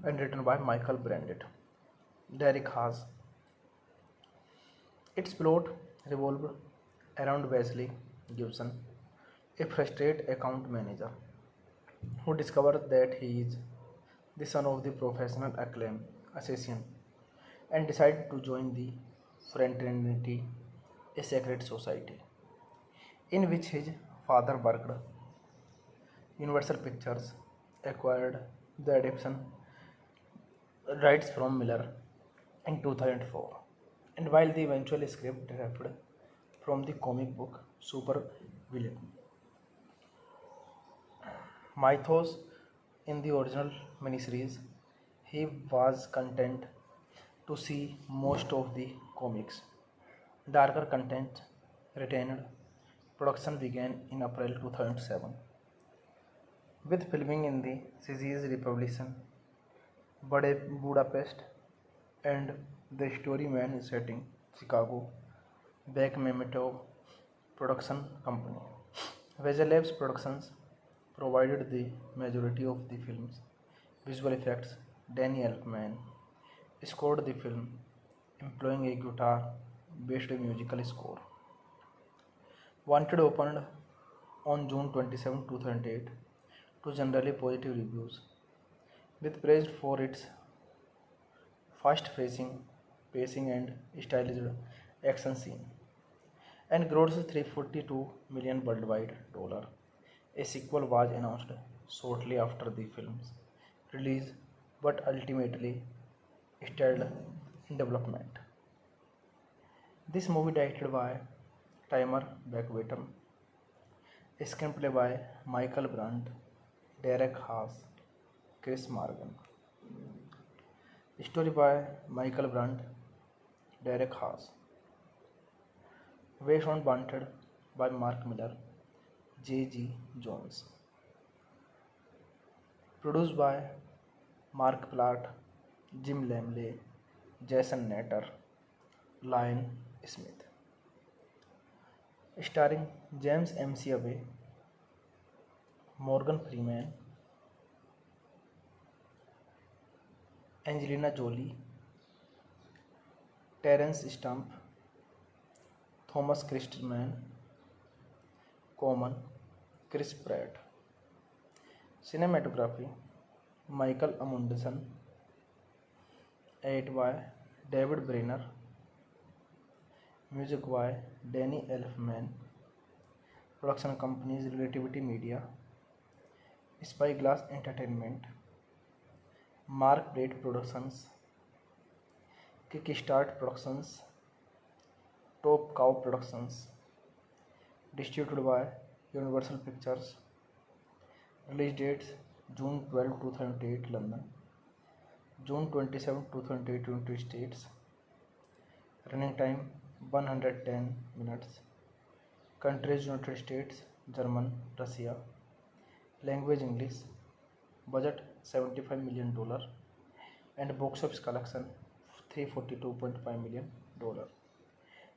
and written by Michael Brandt. Derek Haas. Its plot revolved around Wesley Gibson, a frustrated account manager who discovers that he is the son of the professional acclaimed assassin and decides to join the fraternity, a secret society in which his father worked. Universal Pictures acquired the adaptation rights from Miller in 2004, and while the eventual script derived from the comic book Super Villain Mythos in the original miniseries, he was content to see most of the comics. Darker content retained. Production began in April 2007 with filming in the Czech Republic, Budapest, and the story main setting Chicago. Beck Memento Production Company. Visual Labs Productions provided the majority of the film's visual effects. Danny Elfman scored the film, employing a guitar-based musical score. Wanted opened on June 27, 2008 to generally positive reviews, with praised for its fast pacing and stylized action scene, and grossed $342 million worldwide. A sequel was announced shortly after the film's release, but ultimately stalled in development. This movie directed by Timer Beckwater, screenplay by Michael Brandt, Derek Haas, Chris Morgan. Story by Michael Brandt, Derek Haas. Based on Wanted by Mark Miller, J.G. Jones. Produced by Mark Platt, Jim Lamley, Jason Natter, Lion Smith. Starring James McAvoy, Morgan Freeman, Angelina Jolie, Terence Stamp, Thomas Christman, Common, Chris Pratt. Cinematography Michael Amundsen. Edit by David Brenner. Music by Danny Elfman. Production companies Relativity Media, Spyglass Entertainment, Mark Braid Productions, Kickstart Productions, Top Cow Productions. Distributed by Universal Pictures. Release dates June 12, 2008 London, June 27, 2008 United States. Running time 110 minutes. Countries United States, German, Russia. Language English. Budget $75 million and box office collection $342.5 million.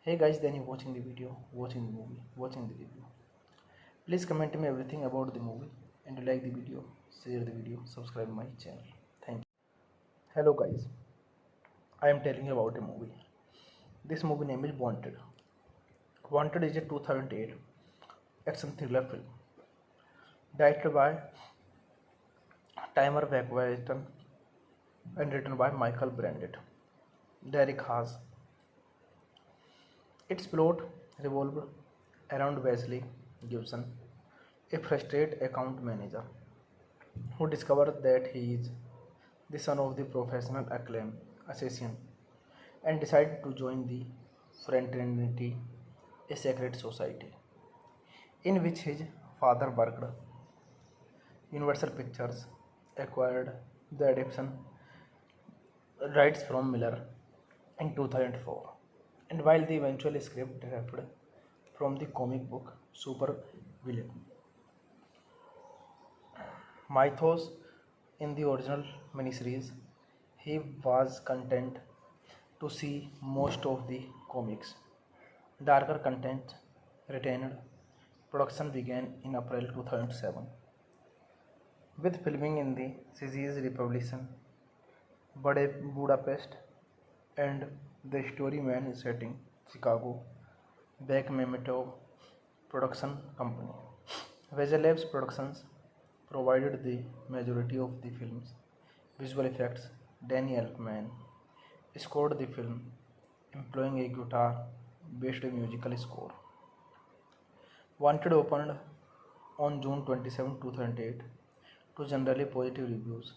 Hey guys, then you watching the video, watching the movie, watching the review. Please comment me everything about the movie and like the video, share the video, subscribe my channel. Thank you. Hello guys, I am telling you about a movie. This movie name is Wanted. Wanted is a 2008 action thriller film directed by Timer Wagwayton and written by Michael Brandt, Derek Haas. Its plot revolved around Wesley Gibson, a frustrated account manager who discovers that he is the son of the professional acclaimed assassin and decides to join the fraternity, a secret society in which his father worked. Universal Pictures acquired the adaptation rights from Miller in 2004, and while the eventual script derived from the comic book Super Villain Mythos in the original miniseries, he was content to see most of the comics. Darker content retained. Production began in April 2007 with filming in the Czech Republic, Budapest, and the story man is set in Chicago. Beck Memetov Production Company. Visual Labs Productions provided the majority of the film's visual effects. Danny Elfman scored the film, employing a guitar-based musical score. Wanted opened on June 27, 2008 to generally positive reviews,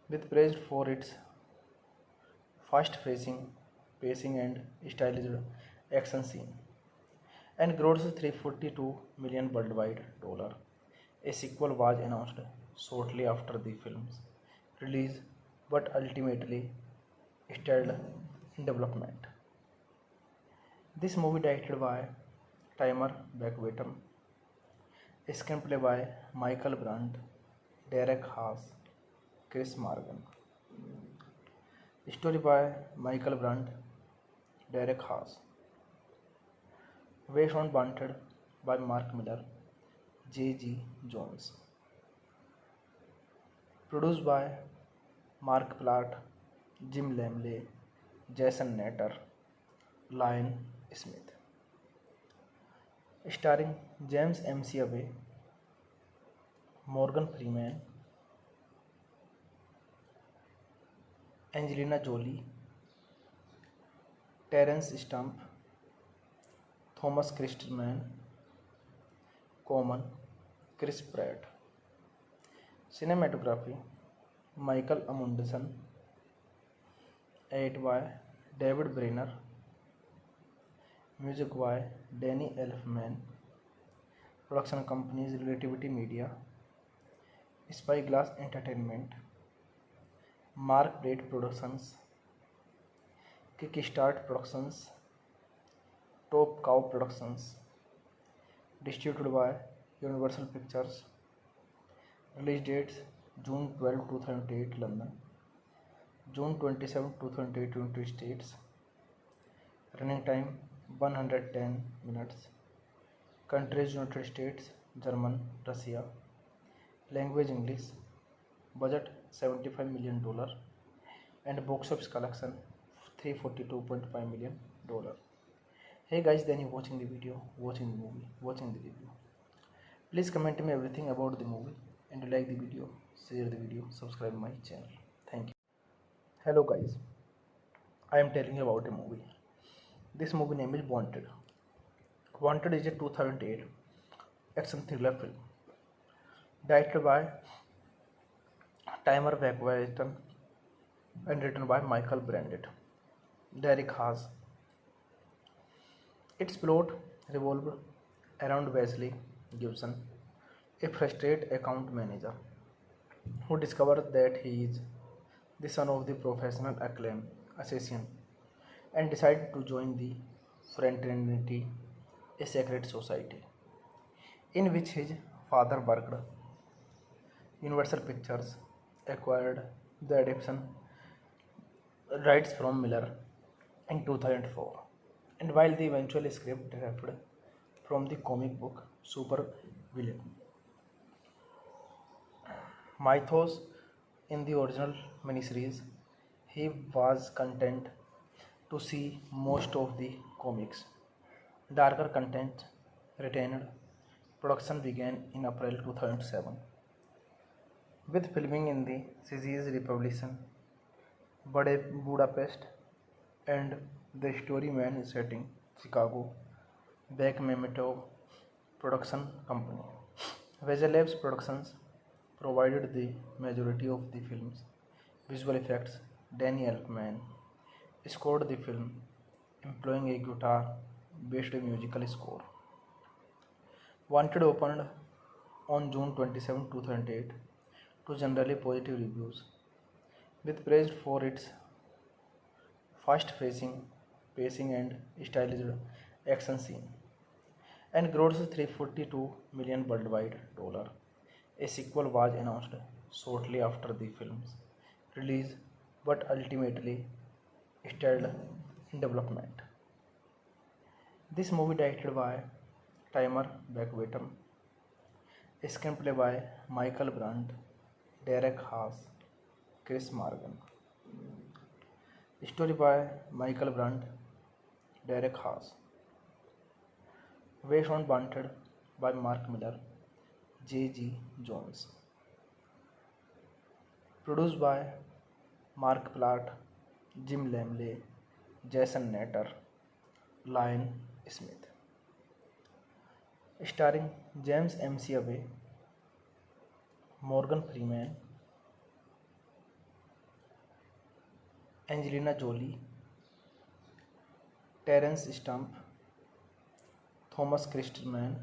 with praised for its fast pacing and stylized action scene, and grossed 342 million worldwide dollar. A sequel was announced shortly after the film's release, but ultimately stalled in development. This movie directed by Timer Beckwater, a screenplay by Michael Brandt, Derek Haas, Chris Morgan. Story by Michael Brandt, Derek Haas. Based on Wanted by Mark Miller, J.G. Jones. Produced by Mark Platt, Jim Lamley, Jason Natter, Lion Smith. Starring James McAvoy, Morgan Freeman, Angelina Jolie, Terence Stamp, Thomas Christman, Common, Chris Pratt. Cinematography Michael Amundsen. Edit by David Brenner. Music by Danny Elfman. Production companies Relativity Media, Spyglass Entertainment, Mark Plate Productions, Kickstart Productions, Top Cow Productions. Distributed by Universal Pictures. Release dates June 12, 2008 London, June 27, 2008 United States. Running time 110 minutes. Countries United States, German, Russia. Language English. Budget $75 million and box office collection $342.5 million. Hey guys, then you watching the video, watching the movie, watching the review. Please comment me everything about the movie, and like the video, share the video, subscribe my channel. Thank you. Hello guys, I am telling you about a movie. This movie name is Wanted. Wanted is a 2008 action thriller film directed by Timer Beckwater and written by Michael Brandt, Derek Haas. Its plot revolved around Wesley Gibson, a frustrated account manager who discovers that he is the son of the professional acclaimed assassin and decides to join the fraternity, a secret society in which his father worked. Universal Pictures acquired the adaptation rights from Miller in 2004, and while the eventual script derived from the comic book Super Villain Mythos in the original miniseries, he was content to see most of the comics. Darker content retained. Production began in April 2007 with filming in the Czech Republic, Budapest, and the story man is set in Chicago. Beck Memetov Production Company. Visual Labs Productions provided the majority of the film's visual effects. Danny Elfman scored the film, employing a guitar-based musical score. Wanted opened on June 27, 2008 to generally positive reviews, with praised for its fast pacing and stylized action scene, and grossed 342 million worldwide dollar. A sequel was announced shortly after the film's release, but ultimately stalled in development. This movie directed by Timer Beckwatum, a screenplay by Michael Brandt, Derek Haas, Chris Morgan. Story by Michael Brandt, Derek Haas. Based on Wanted by Mark Miller, J.G. Jones. Produced by Mark Platt, Jim Lamley, Jason Natter, Lion Smith. Starring James McAvoy, Morgan Freeman, Angelina Jolie, Terence Stamp, Thomas Christman,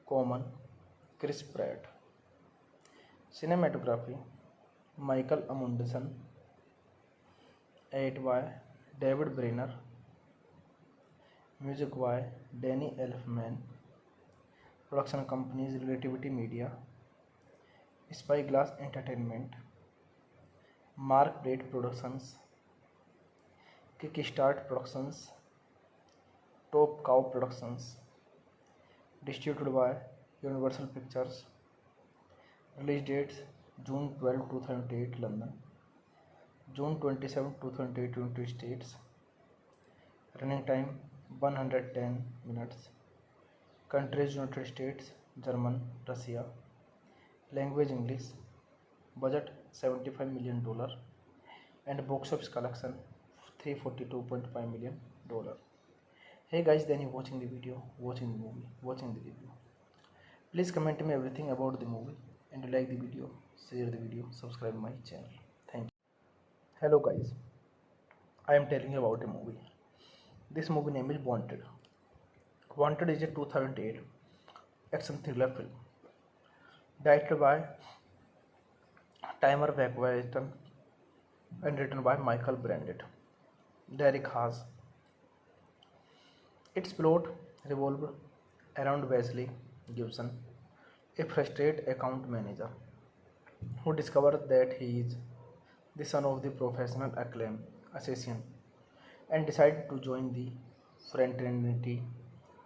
Common, Chris Pratt. Cinematography Michael Amundsen. Edit by David Brenner. Music by Danny Elfman. Production companies Relativity Media, Spyglass Entertainment, Mark Braid Productions, Kickstart Productions, Top Cow Productions. Distributed by Universal Pictures. Release dates June 12, 2008 London, June 27, 2008 United States. Running time 110 minutes. Countries United States, German, Russia. Language English. Budget $75 million and box office collection $342.5 million. Hey guys, then you watching the video, watching the movie, watching the review. Please comment me everything about the movie and like the video, share the video, subscribe my channel. Thank you. Hello guys, I am telling you about a movie. This movie name is Wanted. Wanted is a 2008 action thriller film directed by Timer Beckwatum and written by Michael Brandt, Derek Haas. Its plot revolved around Wesley Gibson, a frustrated account manager who discovers that he is the son of the professional acclaimed assassin and decided to join the fraternity,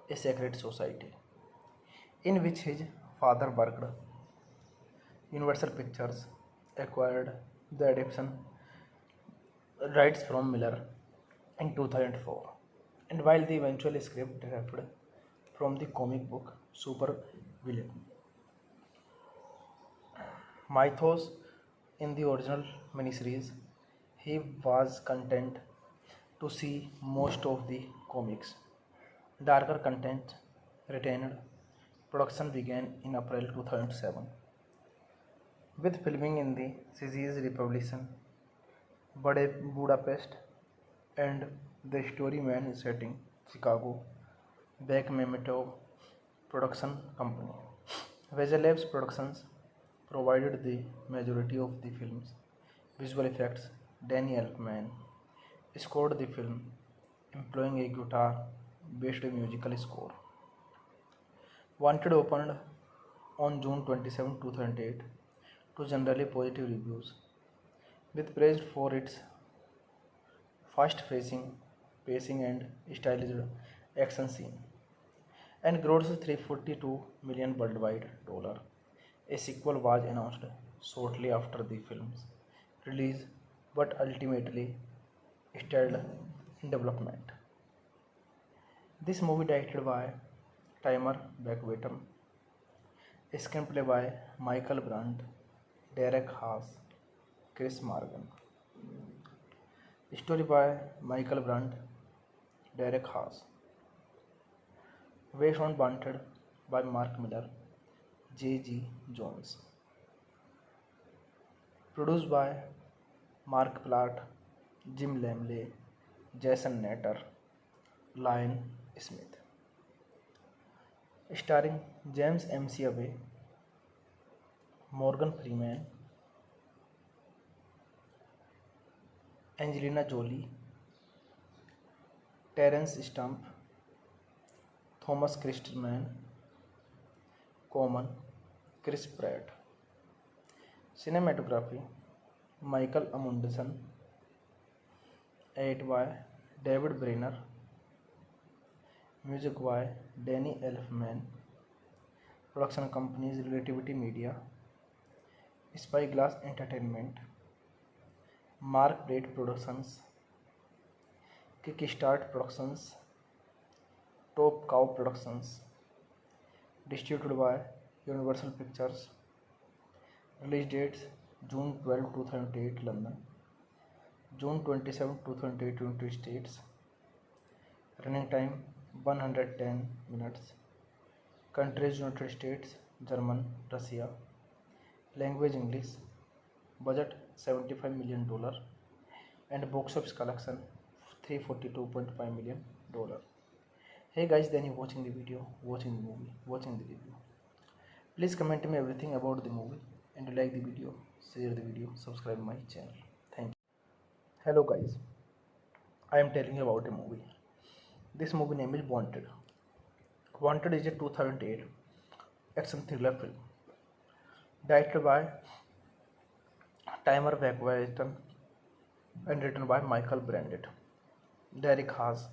a secret society in which his father worked. Universal Pictures acquired the adaptation rights from Miller in 2004, and while the eventual script derived from the comic book Super Villain mythos in the original miniseries, he was content to see most of the comics. Darker content retained. Production began in April 2007, with filming in the Czech Republic, Budapest, and the story main setting Chicago. Beck Memento Production Company. Visual Labs Productions provided the majority of the film's visual effects. Danny Elfman scored the film, employing a guitar-based musical score. Wanted opened on June 27, 2008 to generally positive reviews, with praised for its fast-pacing, pacing and stylized action scene, and grossed 342 million worldwide dollar. A sequel was announced shortly after the film's release, but ultimately stalled in development. This movie directed by Timer Beckwatum, a screenplay by Michael Brandt, Derek Haas, Chris Morgan. Story by Michael Brandt, Derek Haas. Based on Wanted by Mark Miller, J.G. Jones. Produced by Mark Platt, Jim Lamley, Jason Natter, Lion Smith. Starring James McAvoy, Morgan Freeman, Angelina Jolie, Terence Stamp, Thomas Christman, Common, Chris Pratt. Cinematography Michael Amundsen, edited by David Brenner, music by Danny Elfman, production companies Relativity Media, Spyglass Entertainment, Mark Braid Productions, Kickstart Productions, Top Cow Productions, distributed by Universal Pictures. Release dates June 12, 2008 London, June 27, 2008 United States. Running time 110 minutes. Countries United States, German, Russia. Language English. Budget $75 million and box office collection $342.5 million. Hey guys, then you watching the video, watching the movie, watching the review. Please comment me everything about the movie and like the video, share the video, subscribe my channel. Thank you. Hello guys, I am telling you about a movie. This movie name is Wanted. Wanted is a 2008 action thriller film directed by Timer Wagwayton and written by Michael Brandett, Derek Haas.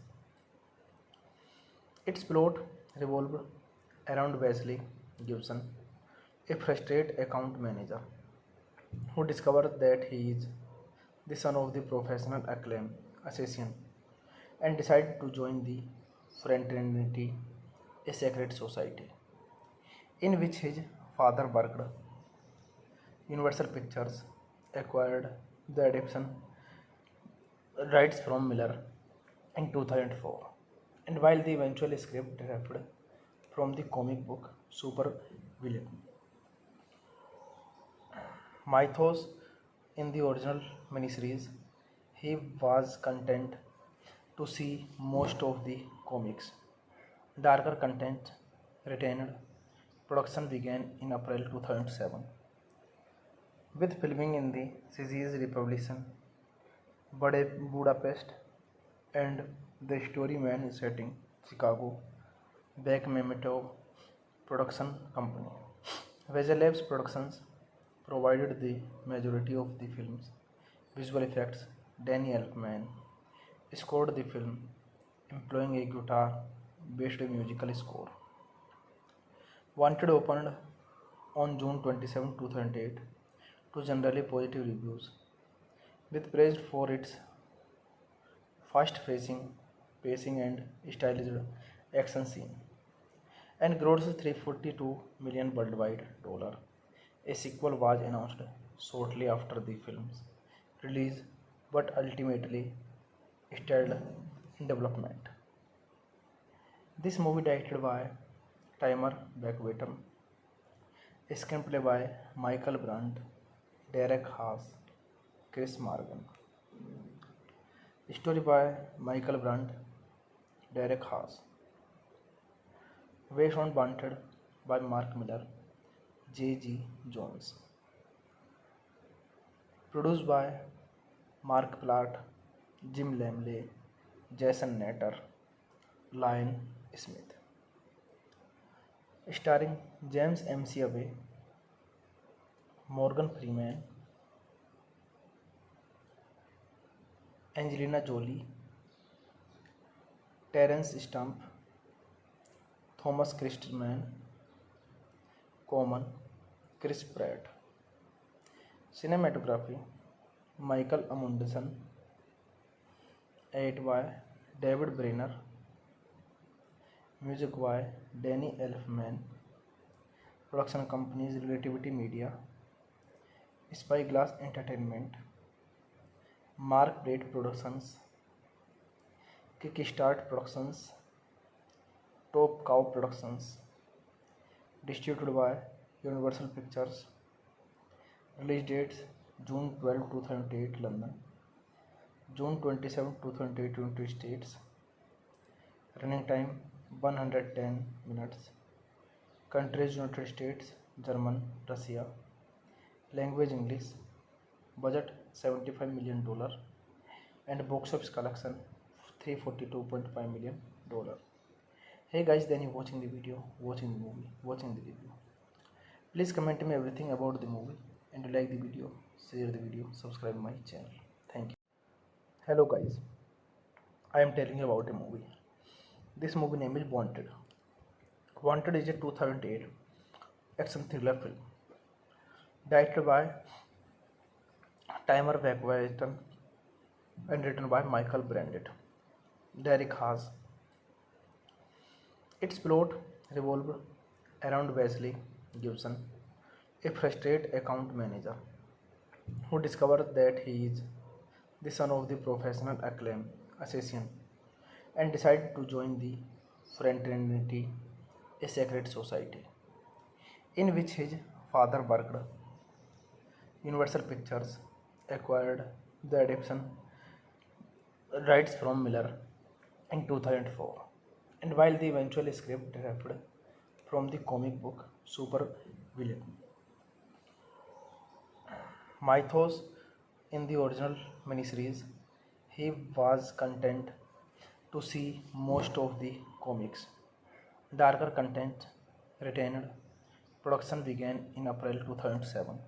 Its plot revolved around Wesley Gibson, a frustrated account manager who discovers that he is the son of the professional acclaimed assassin and decided to join the fraternity, a secret society in which his father worked. Universal Pictures acquired the adaptation rights from Miller in 2004, and while the eventual script derived from the comic book Super Villain mythos in the original miniseries, he was content to see most of the comics. Darker content retained. Production began in April 2007, with filming in the Czech Republic, Budapest, and the story main setting Chicago. Beck Memento Production Company. Visual Labs Productions provided the majority of the film's visual effects. Danny Elfman scored the film, employing a guitar-based musical score. Wanted opened on June 27, 2008 to generally positive reviews, with praised for its fast pacing and stylized action scene, and grossed $342 million worldwide. A sequel was announced shortly after the film's release, but ultimately stalled in development. This movie directed by Timer Wagwayton, a screenplay by Michael Brandt, Derek Haas, Chris Morgan. Story by Michael Brandt, Derek Haas. Based on Wanted by Mark Miller, J.G. Jones. Produced by Mark Platt, Jim Lamley, Jason Natter, Lion Smith. Starring James McAvoy, Morgan Freeman, Angelina Jolie, Terence Stamp, Thomas Christman, Common, Chris Pratt. Cinematography Michael Amundsen, edited by David Brenner, music by Danny Elfman, production companies Relativity Media, Spyglass Entertainment, Mark Braid Productions, Kickstart Productions, Top Cow Productions, distributed by Universal Pictures. Release dates June 12, 2008 London, June 27, 2008 United States. Running time 110 minutes. Countries United States, German, Russia. Language English. Budget $75 million and box office collection $342.5 million. Hey guys, then you watching the video, watching the movie, watching the review. Please comment me everything about the movie, and you like the video, share the video, subscribe my channel. Thank you. Hello guys, I am telling you about a movie. This movie name is Wanted. Wanted is a 2008 action thriller film directed by Timer Wagwayton and written by Michael Brandt. Derek Haas. Its plot revolved around Wesley Gibson, a frustrated account manager who discovers that he is the son of the professional acclaimed assassin and decides to join the fraternity, a secret society in which his father worked. Universal Pictures acquired the adaptation rights from Miller in 2004, and while the eventual script derived from the comic book Super Villain Mythos in the original miniseries, he was content to see most of the comics. Darker content retained. Production began in April 2007,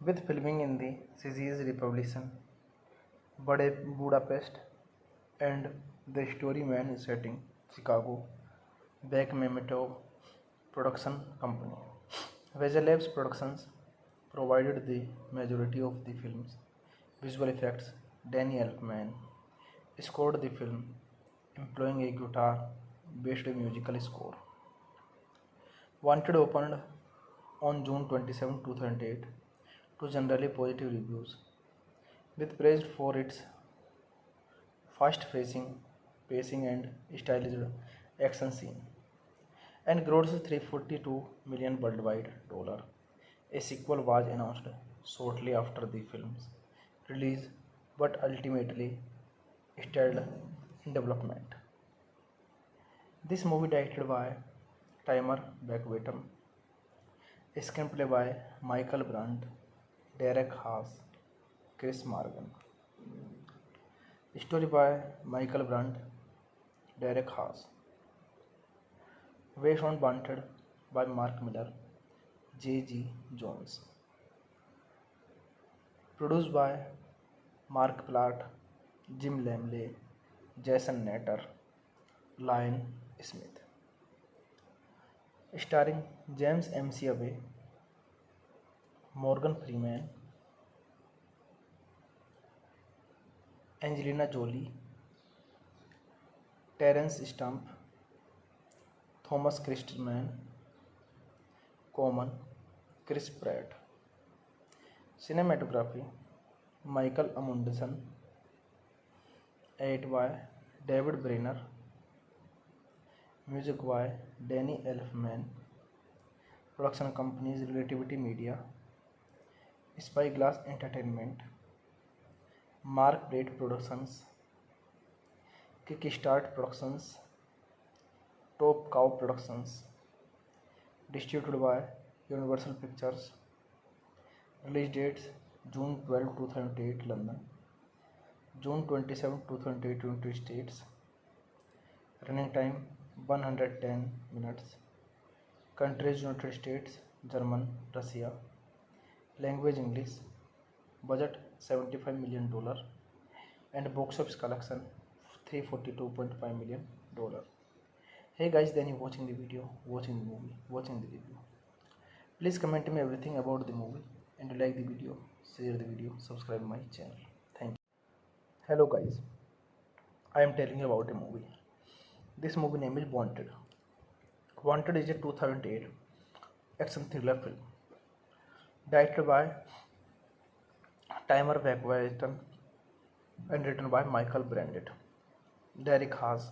with filming in the Czech Republic, Budapest, and the story main setting Chicago. Beck Memento Production Company. Visual Labs Productions provided the majority of the film's visual effects. Danny Elfman scored the film, employing a guitar-based musical score. Wanted opened on June 27, 2008 to generally positive reviews, with praised for its fast-pacing pacing and stylized action scene, and grossed $342 million worldwide. A sequel was announced shortly after the film's release, but ultimately stalled in development. This movie directed by Timer Wagwayton, screenplay by Michael Brandt, Derek Haas, Chris Morgan. Story by Michael Brandt, Derek Haas. Based on Wanted by Mark Miller, J.G. Jones. Produced by Mark Platt, Jim Lamley, Jason Natter, Lion Smith. Starring James McAvoy, Morgan Freeman, Angelina Jolie, Terence Stamp, Thomas Christman, Common, Chris Pratt. Cinematography Michael Amundsen. Edit by David Brenner. Music by Danny Elfman. Production companies Relativity Media, Spyglass Entertainment, Mark Braid Productions, Kickstart Productions, Top Cow Productions. Distributed by Universal Pictures. Release dates June 12, 2008 London, June 27, 2008 United States. Running time 110 minutes. Countries United States, German, Russia. Language English. Budget $75 million, and box office collection $342.5 million. Hey guys, then you watching the video, watching the movie, watching the review. Please comment me everything about the movie, and you like the video, share the video, subscribe my channel. Thank you. Hello guys, I am telling you about a movie. This movie name is Wanted. Wanted is a 2008 action thriller film directed by Timer Wagwayton and written by Michael Brandt, Derek Haas.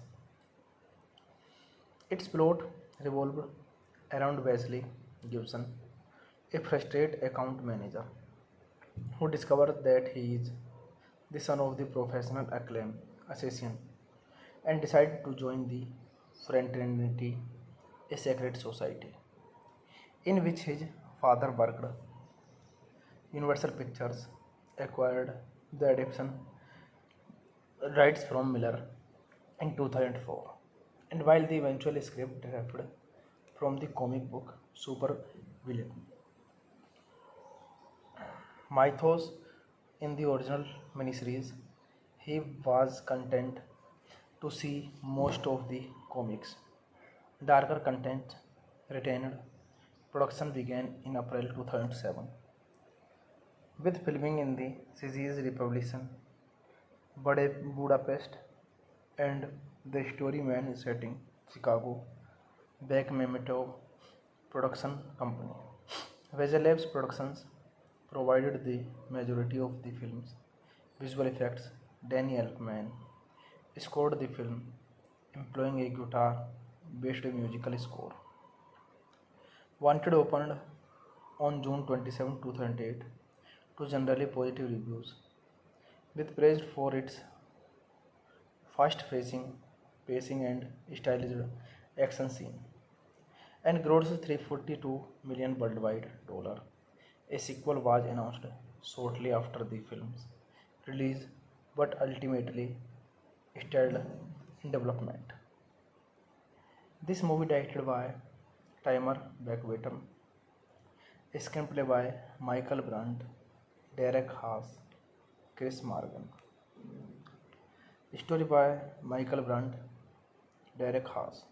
Its plot revolved around Wesley Gibson, a frustrated account manager who discovers that he is the son of the professional acclaimed assassin and decides to join the fraternity, a secret society in which his father worked. Universal Pictures acquired the adaptation rights from Miller in 2004. And while the eventual script derived from the comic book Super Villain Mythos in the original miniseries, he was content to see most of the comics. Darker content retained. Production began in April 2007 with filming in the Czech Republic, Budapest, and the story man is set in Chicago. Beck Memetov Production Company. Visual Labs Productions provided the majority of the film's visual effects. Danny Elfman scored the film, employing a guitar-based musical score. Wanted opened on June 27, 2008 to generally positive reviews, with praised for its fast pacing and stylized action scene, and grossed 342 million worldwide dollar. A sequel was announced shortly after the film's release, but ultimately stalled in development. This movie directed by Timer Beckwater, a screenplay by Michael Brandt, Derek Haas, Chris Morgan. Story by Michael Brandt, Derek Haas.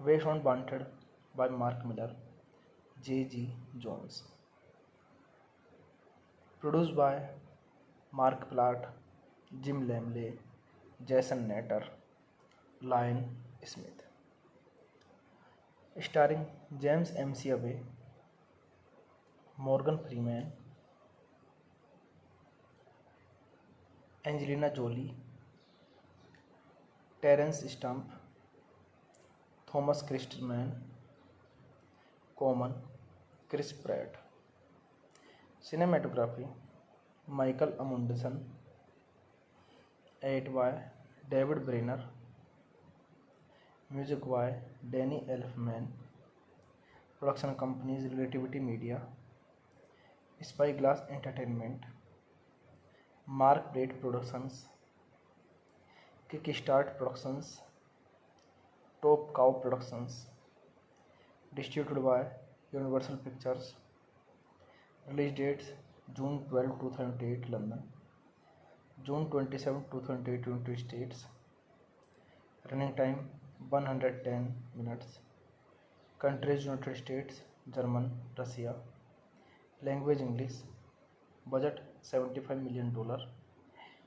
Based on Wanted by Mark Miller, J.G. Jones. Produced by Mark Platt, Jim Lamley, Jason Natter, Lion Smith. Starring James McAvoy, Morgan Freeman, Angelina Jolie, Terence Stamp, Thomas Christman, Common, Chris Pratt. Cinematography Michael Amundsen. Edit by David Brenner. Music by Danny Elfman. Production companies Relativity Media, Spyglass Entertainment, Mark Plate Productions, Kickstart Productions, Top Cow Productions. Distributed by Universal Pictures. Release dates June 12, 2008 London, June 27, 2008 United States. Running time 110 minutes. Countries United States, German, Russia. Language English. Budget $75 million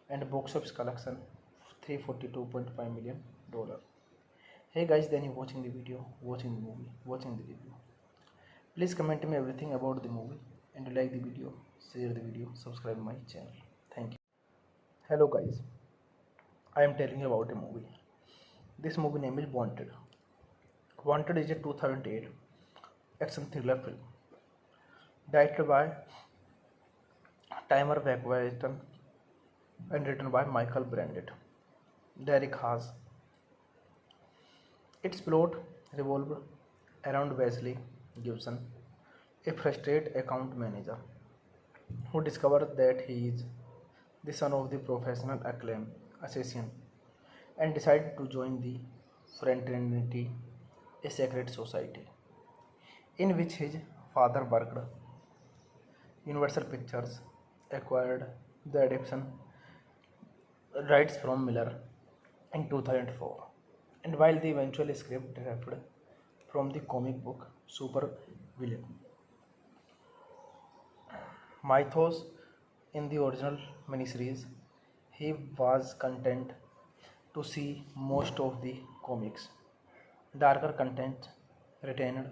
and box office collection $342.5 million. Hey guys, then you watching the video, watching the movie, watching the review. Please comment me everything about the movie, and like the video, share the video, subscribe my channel. Thank you. Hello guys, I am telling you about a movie. This movie name is Wanted. Wanted is a 2008 action thriller film directed by Timer Beckwater and written by Michael Brandt, Derek Haas. Its plot revolved around Wesley Gibson, a frustrated account manager who discovers that he is the son of the professional acclaimed assassin and decided to join the fraternity, a secret society in which his father worked. Universal Pictures acquired the adaptation rights from Miller in 2004, and while the eventual script derived from the comic book Super Villain Mythos in the original miniseries, he was content to see most of the comics. Darker content retained.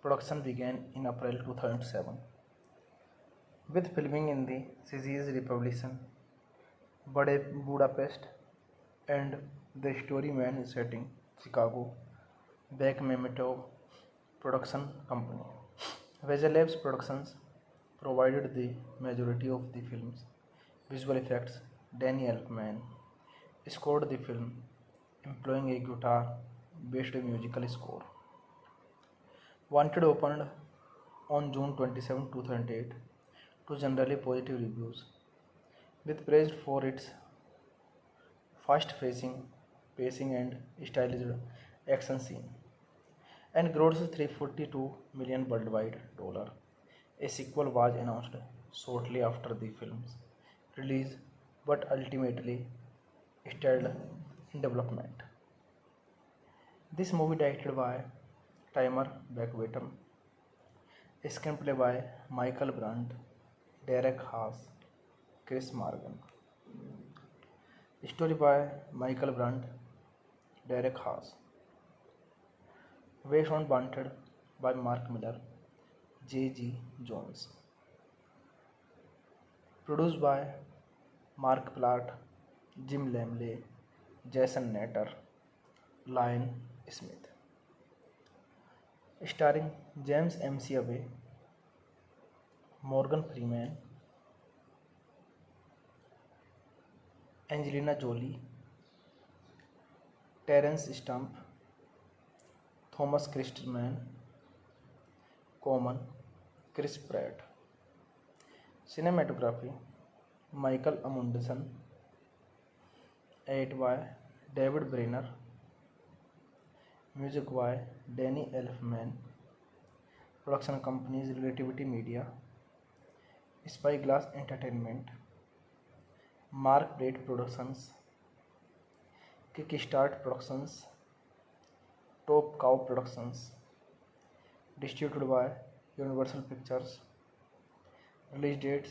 Production began in April 2007 with filming in the Czech Republic, Budapest, and the story man is set in Chicago. Beck Memetov Production Company. Visual Labs Productions provided the majority of the film's visual effects. Danny Elfman scored the film, employing a guitar-based musical score. Wanted opened on June 27, 2008 to generally positive reviews, with praised for its fast pacing and stylized action scene, and grossed 342 million worldwide dollar. A sequel was announced shortly after the film's release, but ultimately stalled in development. This movie directed by Timer Beckwatum, a screenplay by Michael Brandt, Derek Haas, Chris Morgan. Story by Michael Brandt, Derek Haas. Based on Wanted by Mark Miller, J.G. Jones. Produced by Mark Platt, Jim Lamley, Jason Natter, Lion Smith. Starring James McAvoy, Morgan Freeman, Angelina Jolie, Terence Stamp, Thomas Christman, Common, Chris Pratt. Cinematography Michael Amundsen. Edit by David Brenner. Music by Danny Elfman. Production companies Relativity Media, Spyglass Entertainment, Mark Plate Productions, Kickstart Productions, Top Cow Productions. Distributed by Universal Pictures. Release dates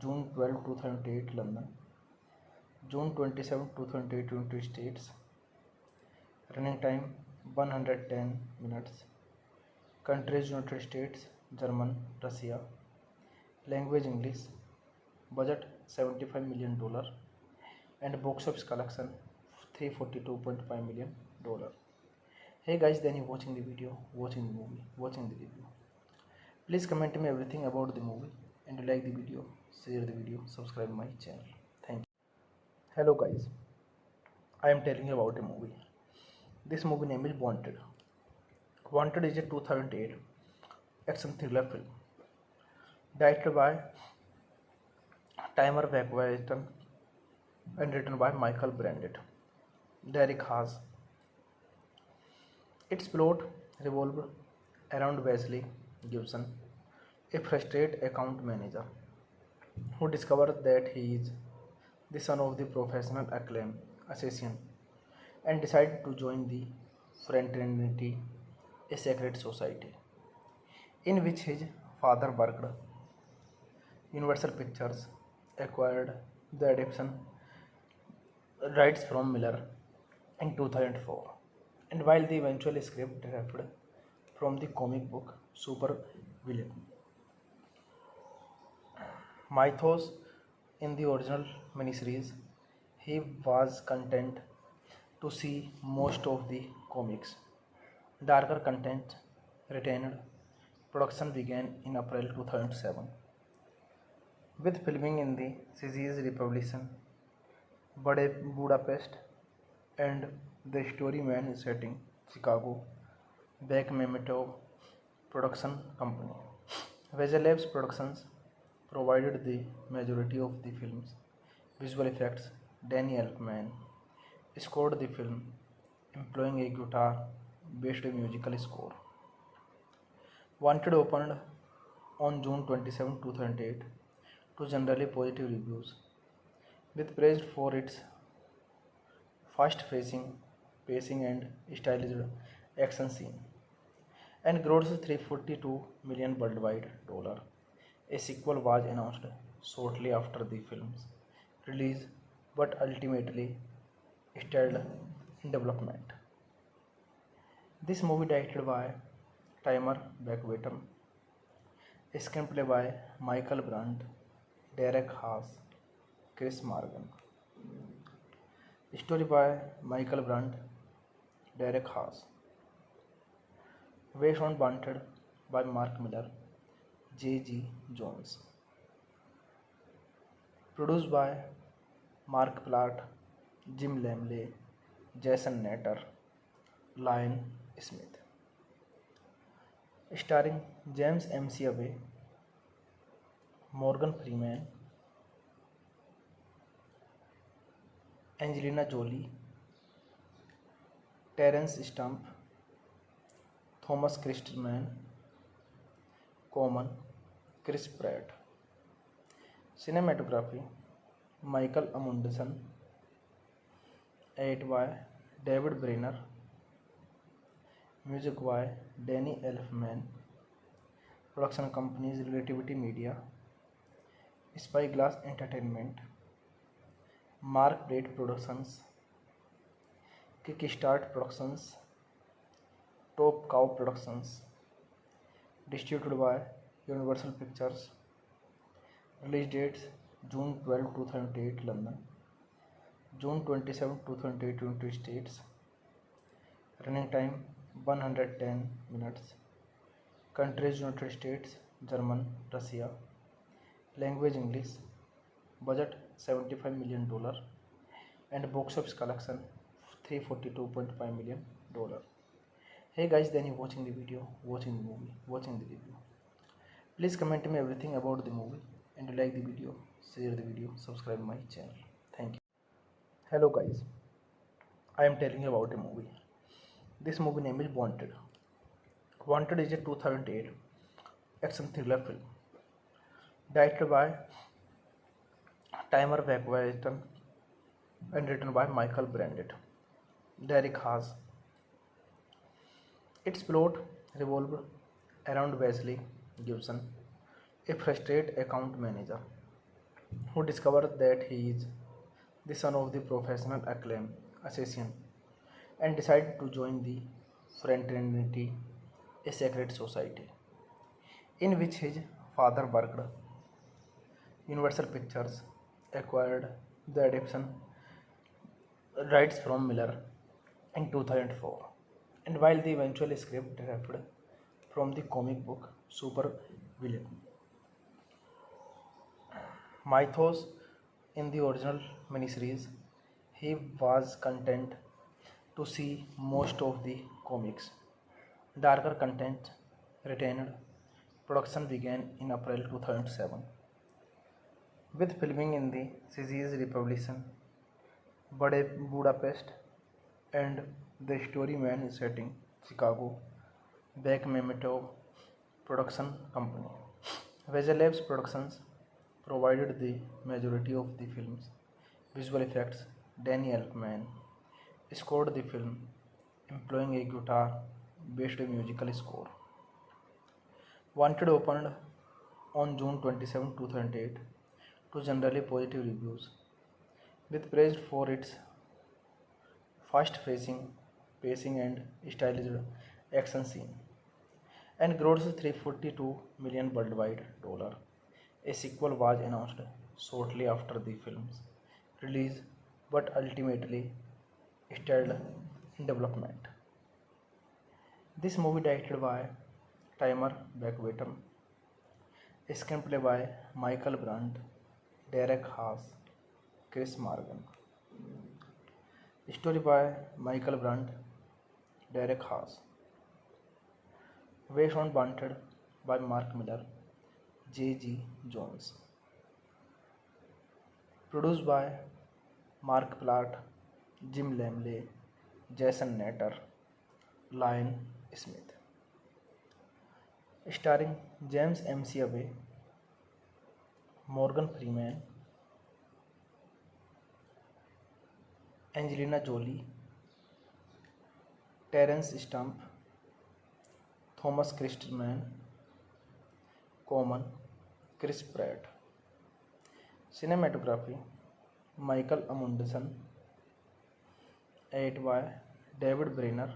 June 12, 2008 London, June 27, 2008 United States. Running time 110 minutes. Countries United States, German, Russia. Language English. Budget $75 million and box office collection $342.5 million. Hey guys, then you watching the video, watching the movie, watching the review. Please comment me everything about the movie and like the video, share the video, subscribe my channel. Thank you. Hello guys, I am telling you about a movie. This movie name is Wanted. Wanted is a 2008 action thriller film directed by Timer Beckwatum and written by Michael Brandt, Derek Haas. Its plot revolved around Wesley Gibson, a frustrated account manager who discovers that he is the son of the professional acclaimed assassin and decides to join the fraternity, a secret society in which his father worked. Universal Pictures acquired the adaptation rights from Miller in 2004, and while the eventual script derived from the comic book Super Villain mythos in the original miniseries, he was content to see most of the comics. Darker content retained. Production began in April 2007, with filming in the Czech Republic, Budapest, and the story main setting Chicago. Beck Mametov Production Company. Visual Labs Productions provided the majority of the film's visual effects. Danny Elfman scored the film, employing a guitar-based musical score. Wanted opened on June 27, 2008 to generally positive reviews, with praised for its fast pacing and stylized action scene, and grossed 342 million worldwide dollar. A sequel was announced shortly after the film's release, but ultimately stalled in development. This movie directed by Timer Beckwatum, a screenplay by Michael Brandt, Derek Haas, Chris Morgan. Story by Michael Brandt, Derek Haas. Based on Wanted by Mark Miller, J.G. Jones. Produced by Mark Platt, Jim Lamley, Jason Natter, Lion Smith. Starring James McAvoy, Morgan Freeman, Angelina Jolie, Terence Stamp, Thomas Christman, Common, Chris Pratt. Cinematography Michael Amundsen, edited by David Brenner, music by Danny Elfman, production companies Relativity Media, Spyglass Entertainment, Mark Plate Productions, Kickstart Productions, Top Cow Productions, distributed by Universal Pictures. Release dates June 12, 2008 London, June 27, 2008 United States. Running time 110 minutes. Countries United States, German, Russia. Language English. Budget $75 million and box office collection $342.5 million. Hey guys, then you watching the video, watching the movie, watching the review. Please comment me everything about the movie and like the video, share the video, subscribe my channel. Thank you. Hello guys, I am telling you about a movie. This movie name is Wanted. Wanted is a 2008 action thriller film directed by Timer Vakwaitan and written by Michael Brandt, Derek Haas. Its plot revolved around Wesley Gibson, a frustrated account manager who discovers that he is the son of the professional acclaimed assassin and decided to join the fraternity, a secret society in which his father worked. Universal Pictures acquired the adaptation rights from Miller in 2004, and while the eventual script derived from the comic book Super Villain Mythos in the original miniseries, he was content to see most of the comics. Darker content retained. Production began in April 2007, with filming in the Czech Republic, Budapest, and the story main setting Chicago. Beck Memento Production Company. Visual Labs Productions provided the majority of the film's visual effects. Danny Elfman scored the film, employing a guitar-based musical score. Wanted opened on June 27, 2008 to generally positive reviews, with praised for its fast-pacing pacing and stylized action scene, and grossed $342 million worldwide. A sequel was announced shortly after the film's release, but ultimately stalled in development. This movie directed by Timer Vakwaitan, screenplay by Michael Brandt, Derek Haas, Chris Morgan. Story by Michael Brandt, Derek Haas. Based on Wanted by Mark Miller, J.G. Jones. Produced by Mark Platt, Jim Lamley, Jason Natter, Lion Smith. Starring James McAvoy, Morgan Freeman, Angelina Jolie, Terence Stamp, Thomas Christman, Common, Chris Pratt. Cinematography Michael Amundsen, edited by David Brenner,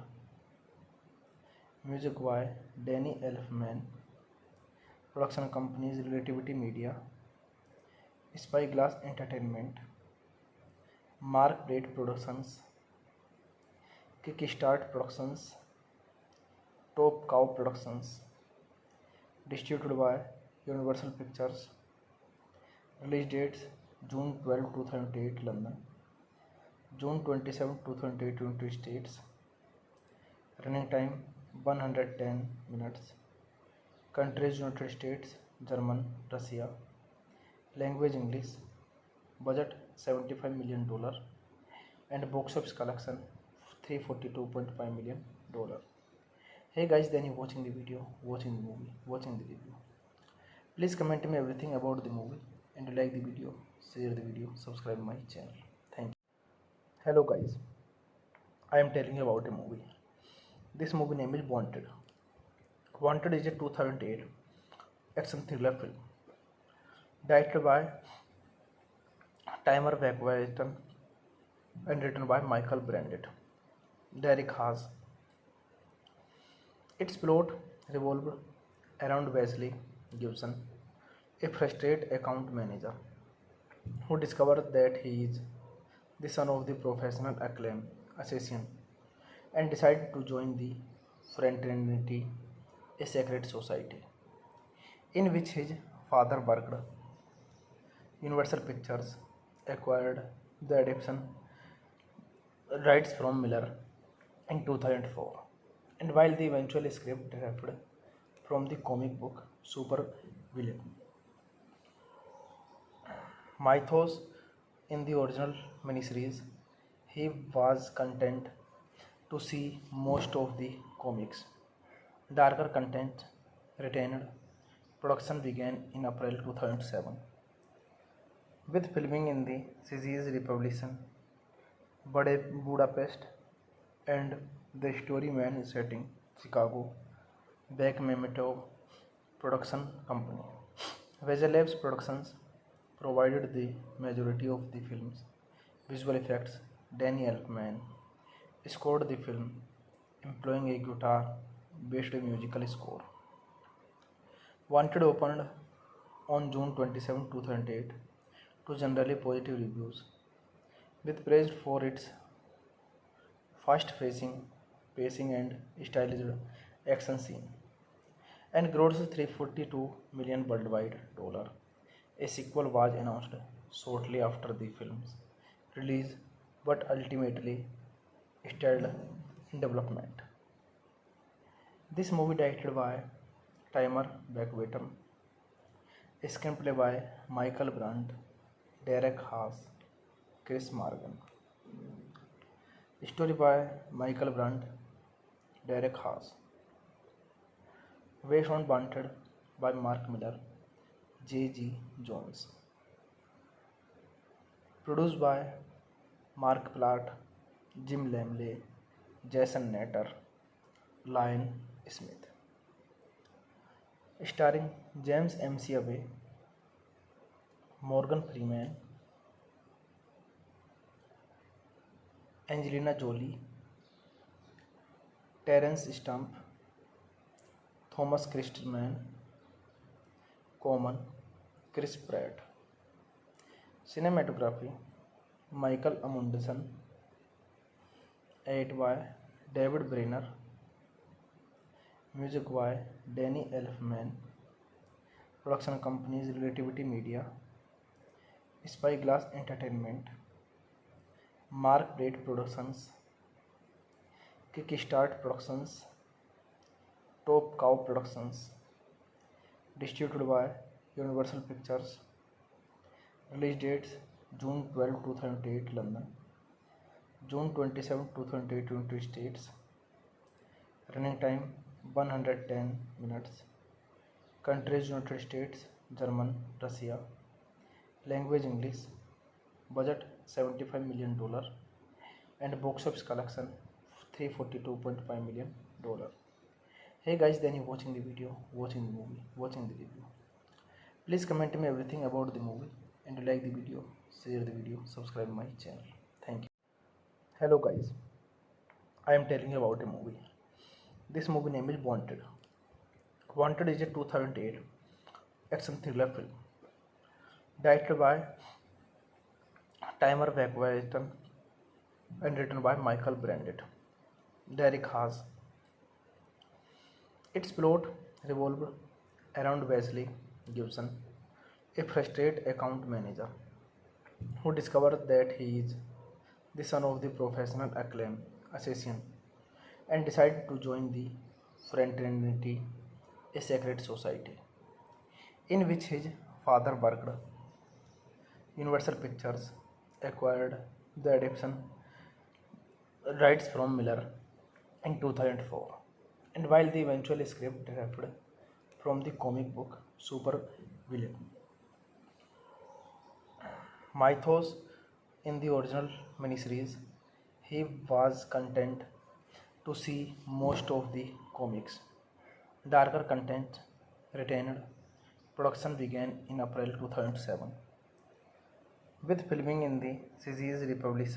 music by Danny Elfman, production companies Relativity Media, Spyglass Entertainment, Mark Plate Productions, Kickstart Productions, Top Cow Productions, distributed by Universal Pictures. Release dates June 12, 2008 London, June 27, 2008 United States. Running time 110 minutes. Countries United States, German, Russia. Language English. Budget $75 million and box office collection $342.5 million. Hey guys, then you watching the video, watching the movie, watching the review. Please comment me everything about the movie and like the video, share the video, subscribe my channel. Thank you. Hello guys, I am telling you about a movie. This movie name is Wanted. Wanted is a 2008 action thriller film directed by Timer Wagwayton and written by Michael Brandt. Derek Haas. Its plot revolved around Wesley Gibson, a frustrated account manager who discovers that he is the son of the professional acclaimed assassin and decided to join the fraternity, a secret society in which his father worked. Universal Pictures acquired the adaptation rights from Miller in 2004, and while the eventual script derived from the comic book Super Villain Mythos in the original miniseries, he was content to see most of the comics. Darker content retained. Production began in April 2007 with filming in the Czech Republic, Budapest, and the story main setting Chicago. Beck Memetov Production Company. Visual Labs Productions provided the majority of the film's visual effects. Danny Elfman scored the film, employing a guitar-based musical score. Wanted opened on June 27, 2008 to generally positive reviews, with praised for its fast pacing and stylized action scene, and grossed $342 million worldwide. A sequel was announced shortly after the film's release, but ultimately stalled in development. This movie directed by Timer Wagwayton, screenplay by Michael Brandt, Derek Haas, Chris Morgan. Story by Michael Brandt, Derek Haas. Based on Wanted by Mark Miller, J.G. Jones. Produced by Mark Platt, Jim Lamley, Jason Natter, Lion Smith. Starring James McAvoy, Morgan Freeman, Angelina Jolie, Terence Stamp, Thomas Christman, Common, Chris Pratt. Cinematography Michael Amundsen. Edit by David Brenner. Music by Danny Elfman. Production companies Relativity Media, Spyglass Entertainment, Mark Braid Productions, Kickstart Productions, Top Cow Productions. Distributed by Universal Pictures. Release dates June 12, 2008 London, June 27, 2008 United States. Running time 110 minutes. Countries United States, German, Russia. Language English. Budget $75 million and box office collection $342.5 million. Hey guys, then you watching the video, watching the movie, watching the review. Please comment me everything about the movie and like the video, share the video, subscribe my channel. Thank you. Hello guys, I am telling you about a movie. This movie name is Wanted. Wanted is a 2008 action thriller film directed by Timer Wagwayton and written by Michael Brandt, Derek Haas. Its plot revolved around Wesley Gibson, a frustrated account manager who discovers that he is the son of the professional acclaimed assassin and decided to join the fraternity, a secret society in which his father worked. Universal Pictures acquired the adaptation rights from Miller in 2004, and while the eventual script derived from the comic book Super Villain Mythos in the original miniseries, he was content to see most of the comics. Darker content retained. Production began in April 2007, with filming in the Czech Republic,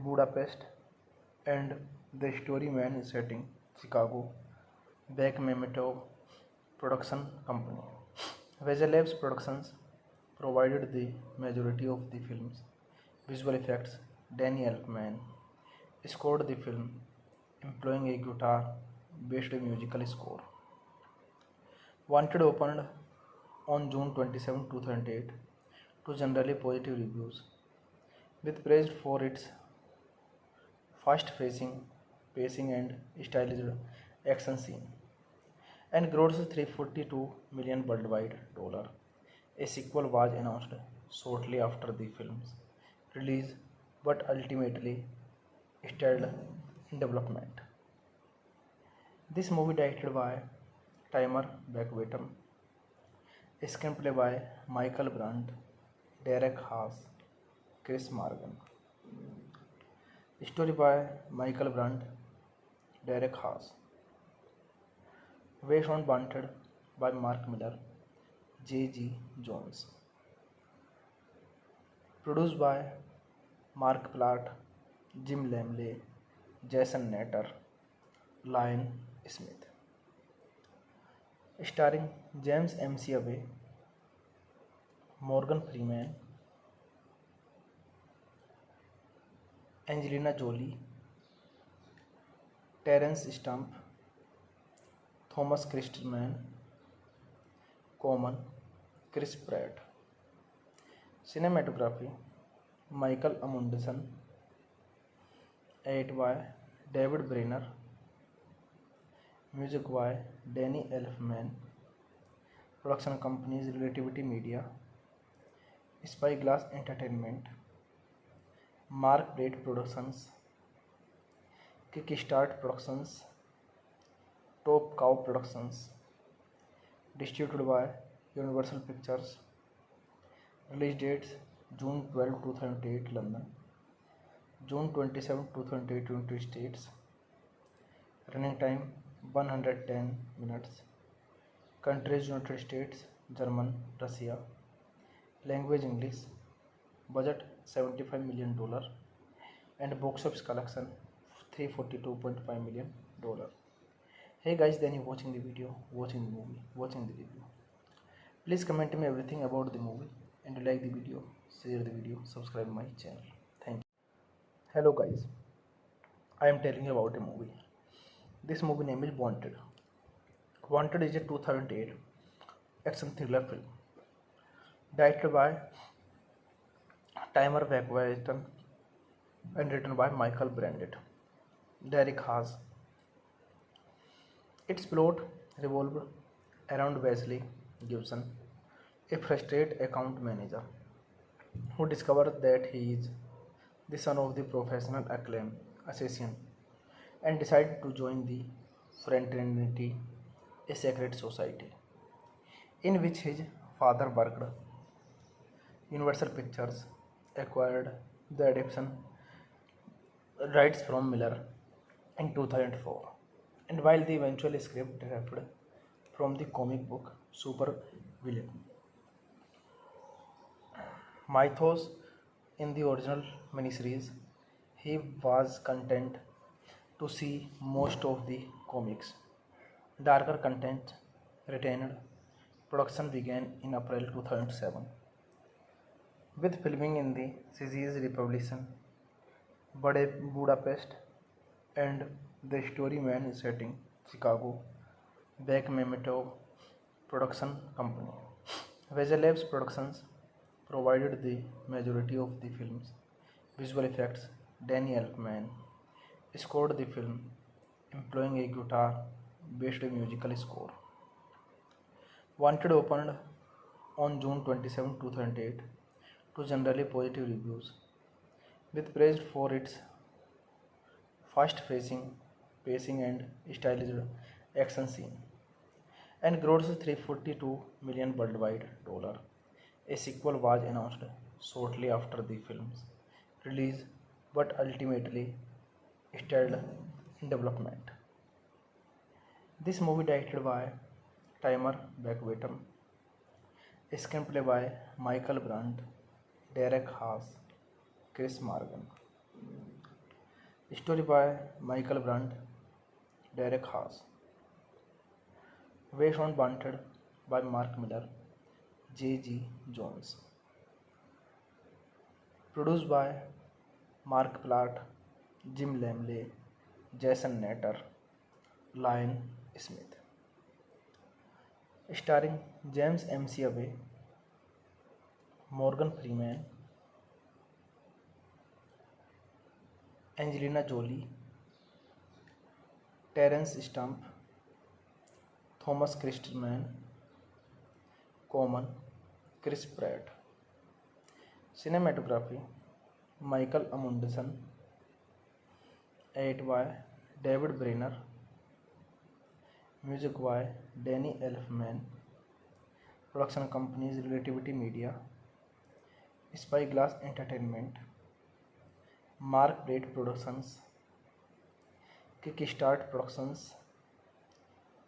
Budapest, and the story main setting Chicago. Beck Memento Production Company. Visual Labs Productions provided the majority of the film's visual effects. Danny Elfman scored the film, employing a guitar-based musical score. Wanted opened on June 27, 2008 to generally positive reviews, with praised for its fast pacing and stylized action scene, and grossed 342 million worldwide dollar. A sequel was announced shortly after the film's release, but ultimately stalled in development. This movie directed by Timer Beckwatum, a screenplay by Michael Brandt, Derek Haas, Chris Morgan. Story by Michael Brandt, Derek Haas. Based on Wanted by Mark Miller, J.G. Jones. Produced by Mark Platt, Jim Lamley, Jason Natter, Lion Smith. Starring James McAvoy, Morgan Freeman, Angelina Jolie, Terence Stamp, Thomas Christman, Common, Chris Pratt. Cinematography Michael Amundsen. Edit by David Brenner. Music by Danny Elfman. Production companies Relativity Media, Spyglass Entertainment, Mark Plate Productions, Kickstart Productions, Top Cow Productions. Distributed by Universal Pictures. Release dates June 12, 2008 London, June 27, 2008 United States. Running time 110 minutes. Countries United States, German, Russia. Language English. Budget $75 million and box office collection $342.5 million. Hey guys, then you watching the video, watching the movie, watching the review. Please comment me everything about the movie and like the video, share the video, subscribe my channel. Thank you. Hello guys, I am telling you about a movie. This movie name is Wanted. Wanted is a 2008 action thriller film directed by Timer Beckwatum and written by Michael Brandt, Derek Haas. Its plot revolved around Wesley Gibson, a frustrated account manager who discovers that he is the son of the professional acclaimed assassin and decides to join the fraternity, a secret society in which his father worked. Universal Pictures acquired the adaptation rights from Miller in 2004, and while the eventual script derived from the comic book Super Villain Mythos in the original miniseries, he was content to see most of the comics. Darker content retained. Production began in April 2007, with filming in the Czech Republic, Budapest, and the story main setting Chicago. Beck Memento Production Company. Visual Labs Productions provided the majority of the film's visual effects. Danny Elfman scored the film, employing a guitar-based musical score. Wanted opened on June 27, 2008 to generally positive reviews, with praised for its fast pacing and stylized action scene, and grossed 342 million worldwide dollar. A sequel was announced shortly after the film's release, but ultimately stalled in development. This movie directed by Timer Beckwatum, a screenplay by Michael Brandt, Derek Haas, Chris Morgan. Story by Michael Brandt, Derek Haas. Based on Wanted by Mark Miller, J.G. Jones. Produced by Mark Platt, Jim Lamley, Jason Natter, Lion Smith. Starring James McAvoy, Morgan Freeman, Angelina Jolie, Terence Stamp, Thomas Christman, Common, Chris Pratt. Cinematography Michael Amundsen. Edit by David Brenner. Music by Danny Elfman. Production companies Relativity Media, Spyglass Entertainment, Mark Plate Productions, Kickstart Productions,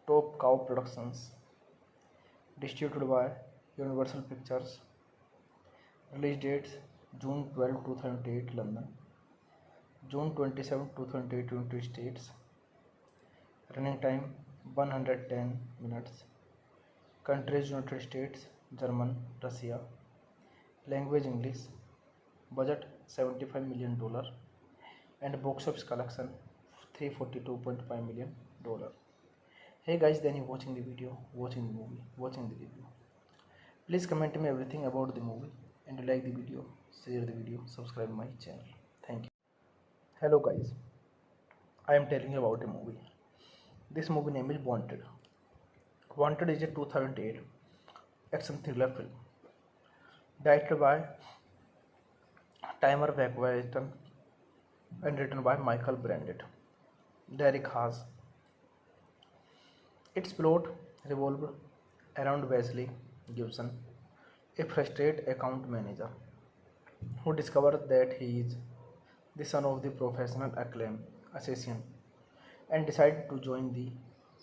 Top Cow Productions. Distributed by Universal Pictures. Release dates June 12, 2008 London, June 27, 2008 United States. Running time 110 minutes. Countries United States, German, Russia. Language English. Budget $75 million and box office collection $342.5 million. Hey guys, then you watching the video, watching the movie, watching the review. Please comment me everything about the movie and like the video, share the video, subscribe my channel. Thank you. Hello guys, I am telling you about a movie. This movie name is Wanted. Wanted is a 2008 action thriller film directed by Timer Beckwatum and written by Michael Brandt, Derek Haas. Its plot revolved around Wesley Gibson, a frustrated account manager who discovers that he is the son of the professional acclaimed assassin and decides to join the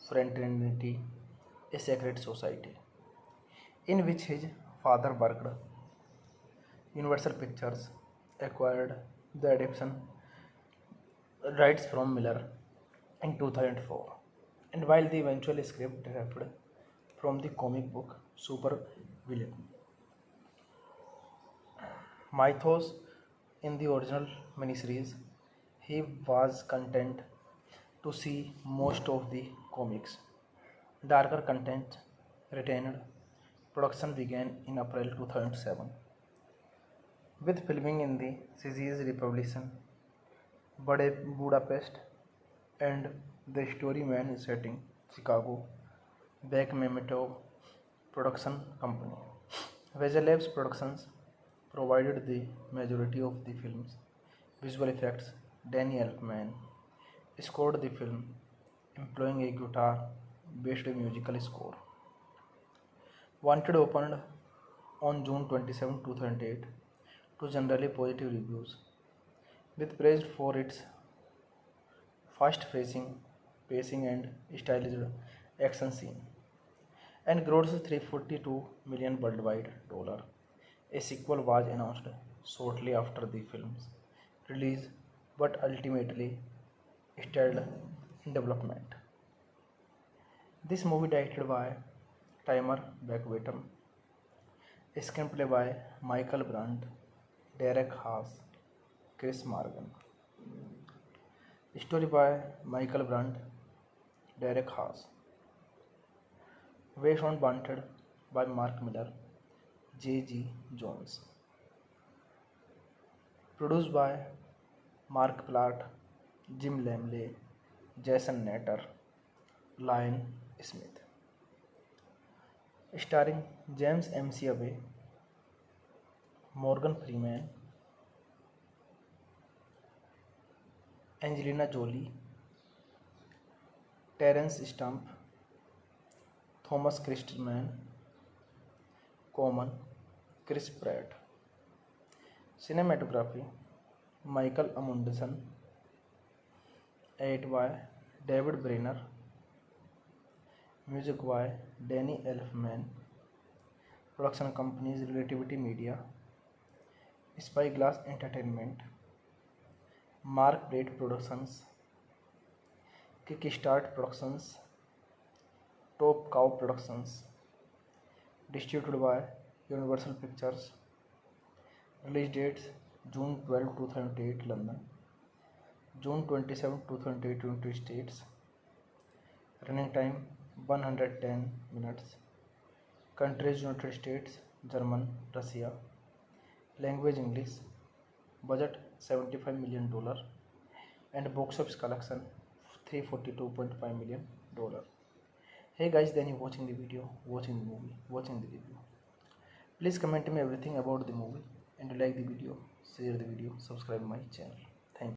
fraternity, a secret society in which his father worked. Universal Pictures acquired the adaptation rights from Miller in 2004, and while the eventual script derived from the comic book Super Villain Mythos in the original miniseries, he was content to see most of the comics. Darker content retained. Production began in April 2007, with filming in the Czech Republic, Budapest, and the story main setting Chicago. Beck Mametov Production Company. Visual Labs Productions provided the majority of the film's visual effects. Danny Elfman scored the film, employing a guitar-based musical score. Wanted opened on June 27, 2008 to generally positive reviews, with praised for its fast pacing and stylized action scene, and grossed 342 million worldwide dollar. A sequel was announced shortly after the film's release, but ultimately stalled in development. This movie directed by Timer Beckwatum, a screenplay by Michael Brandt, Derek Haas, Chris Morgan. Story by Michael Brandt, Derek Haas. Based on Wanted by Mark Miller, J.G. Jones. Produced by Mark Platt, Jim Lamley, Jason Natter, Lion Smith. Starring James McAvoy, Morgan Freeman, Angelina Jolie, Terence Stamp, Thomas Christman, Common, Chris Pratt. Cinematography, Michael Amundsen, edited by David Brenner, music by Danny Elfman, production companies Relativity Media, Spyglass Entertainment, Mark Plate Productions, Kickstart Productions, Top Cow Productions, distributed by Universal Pictures. Release dates June 12, 2008 London, June 27, 2008 United States. Running time 110 minutes. Countries United States, German, Russia. Language English. Budget $75 million and box office collection $342.5 million. Hey guys, then you watching the video, watching the movie, watching the review. Please comment me everything about the movie and like the video, share the video, subscribe my channel.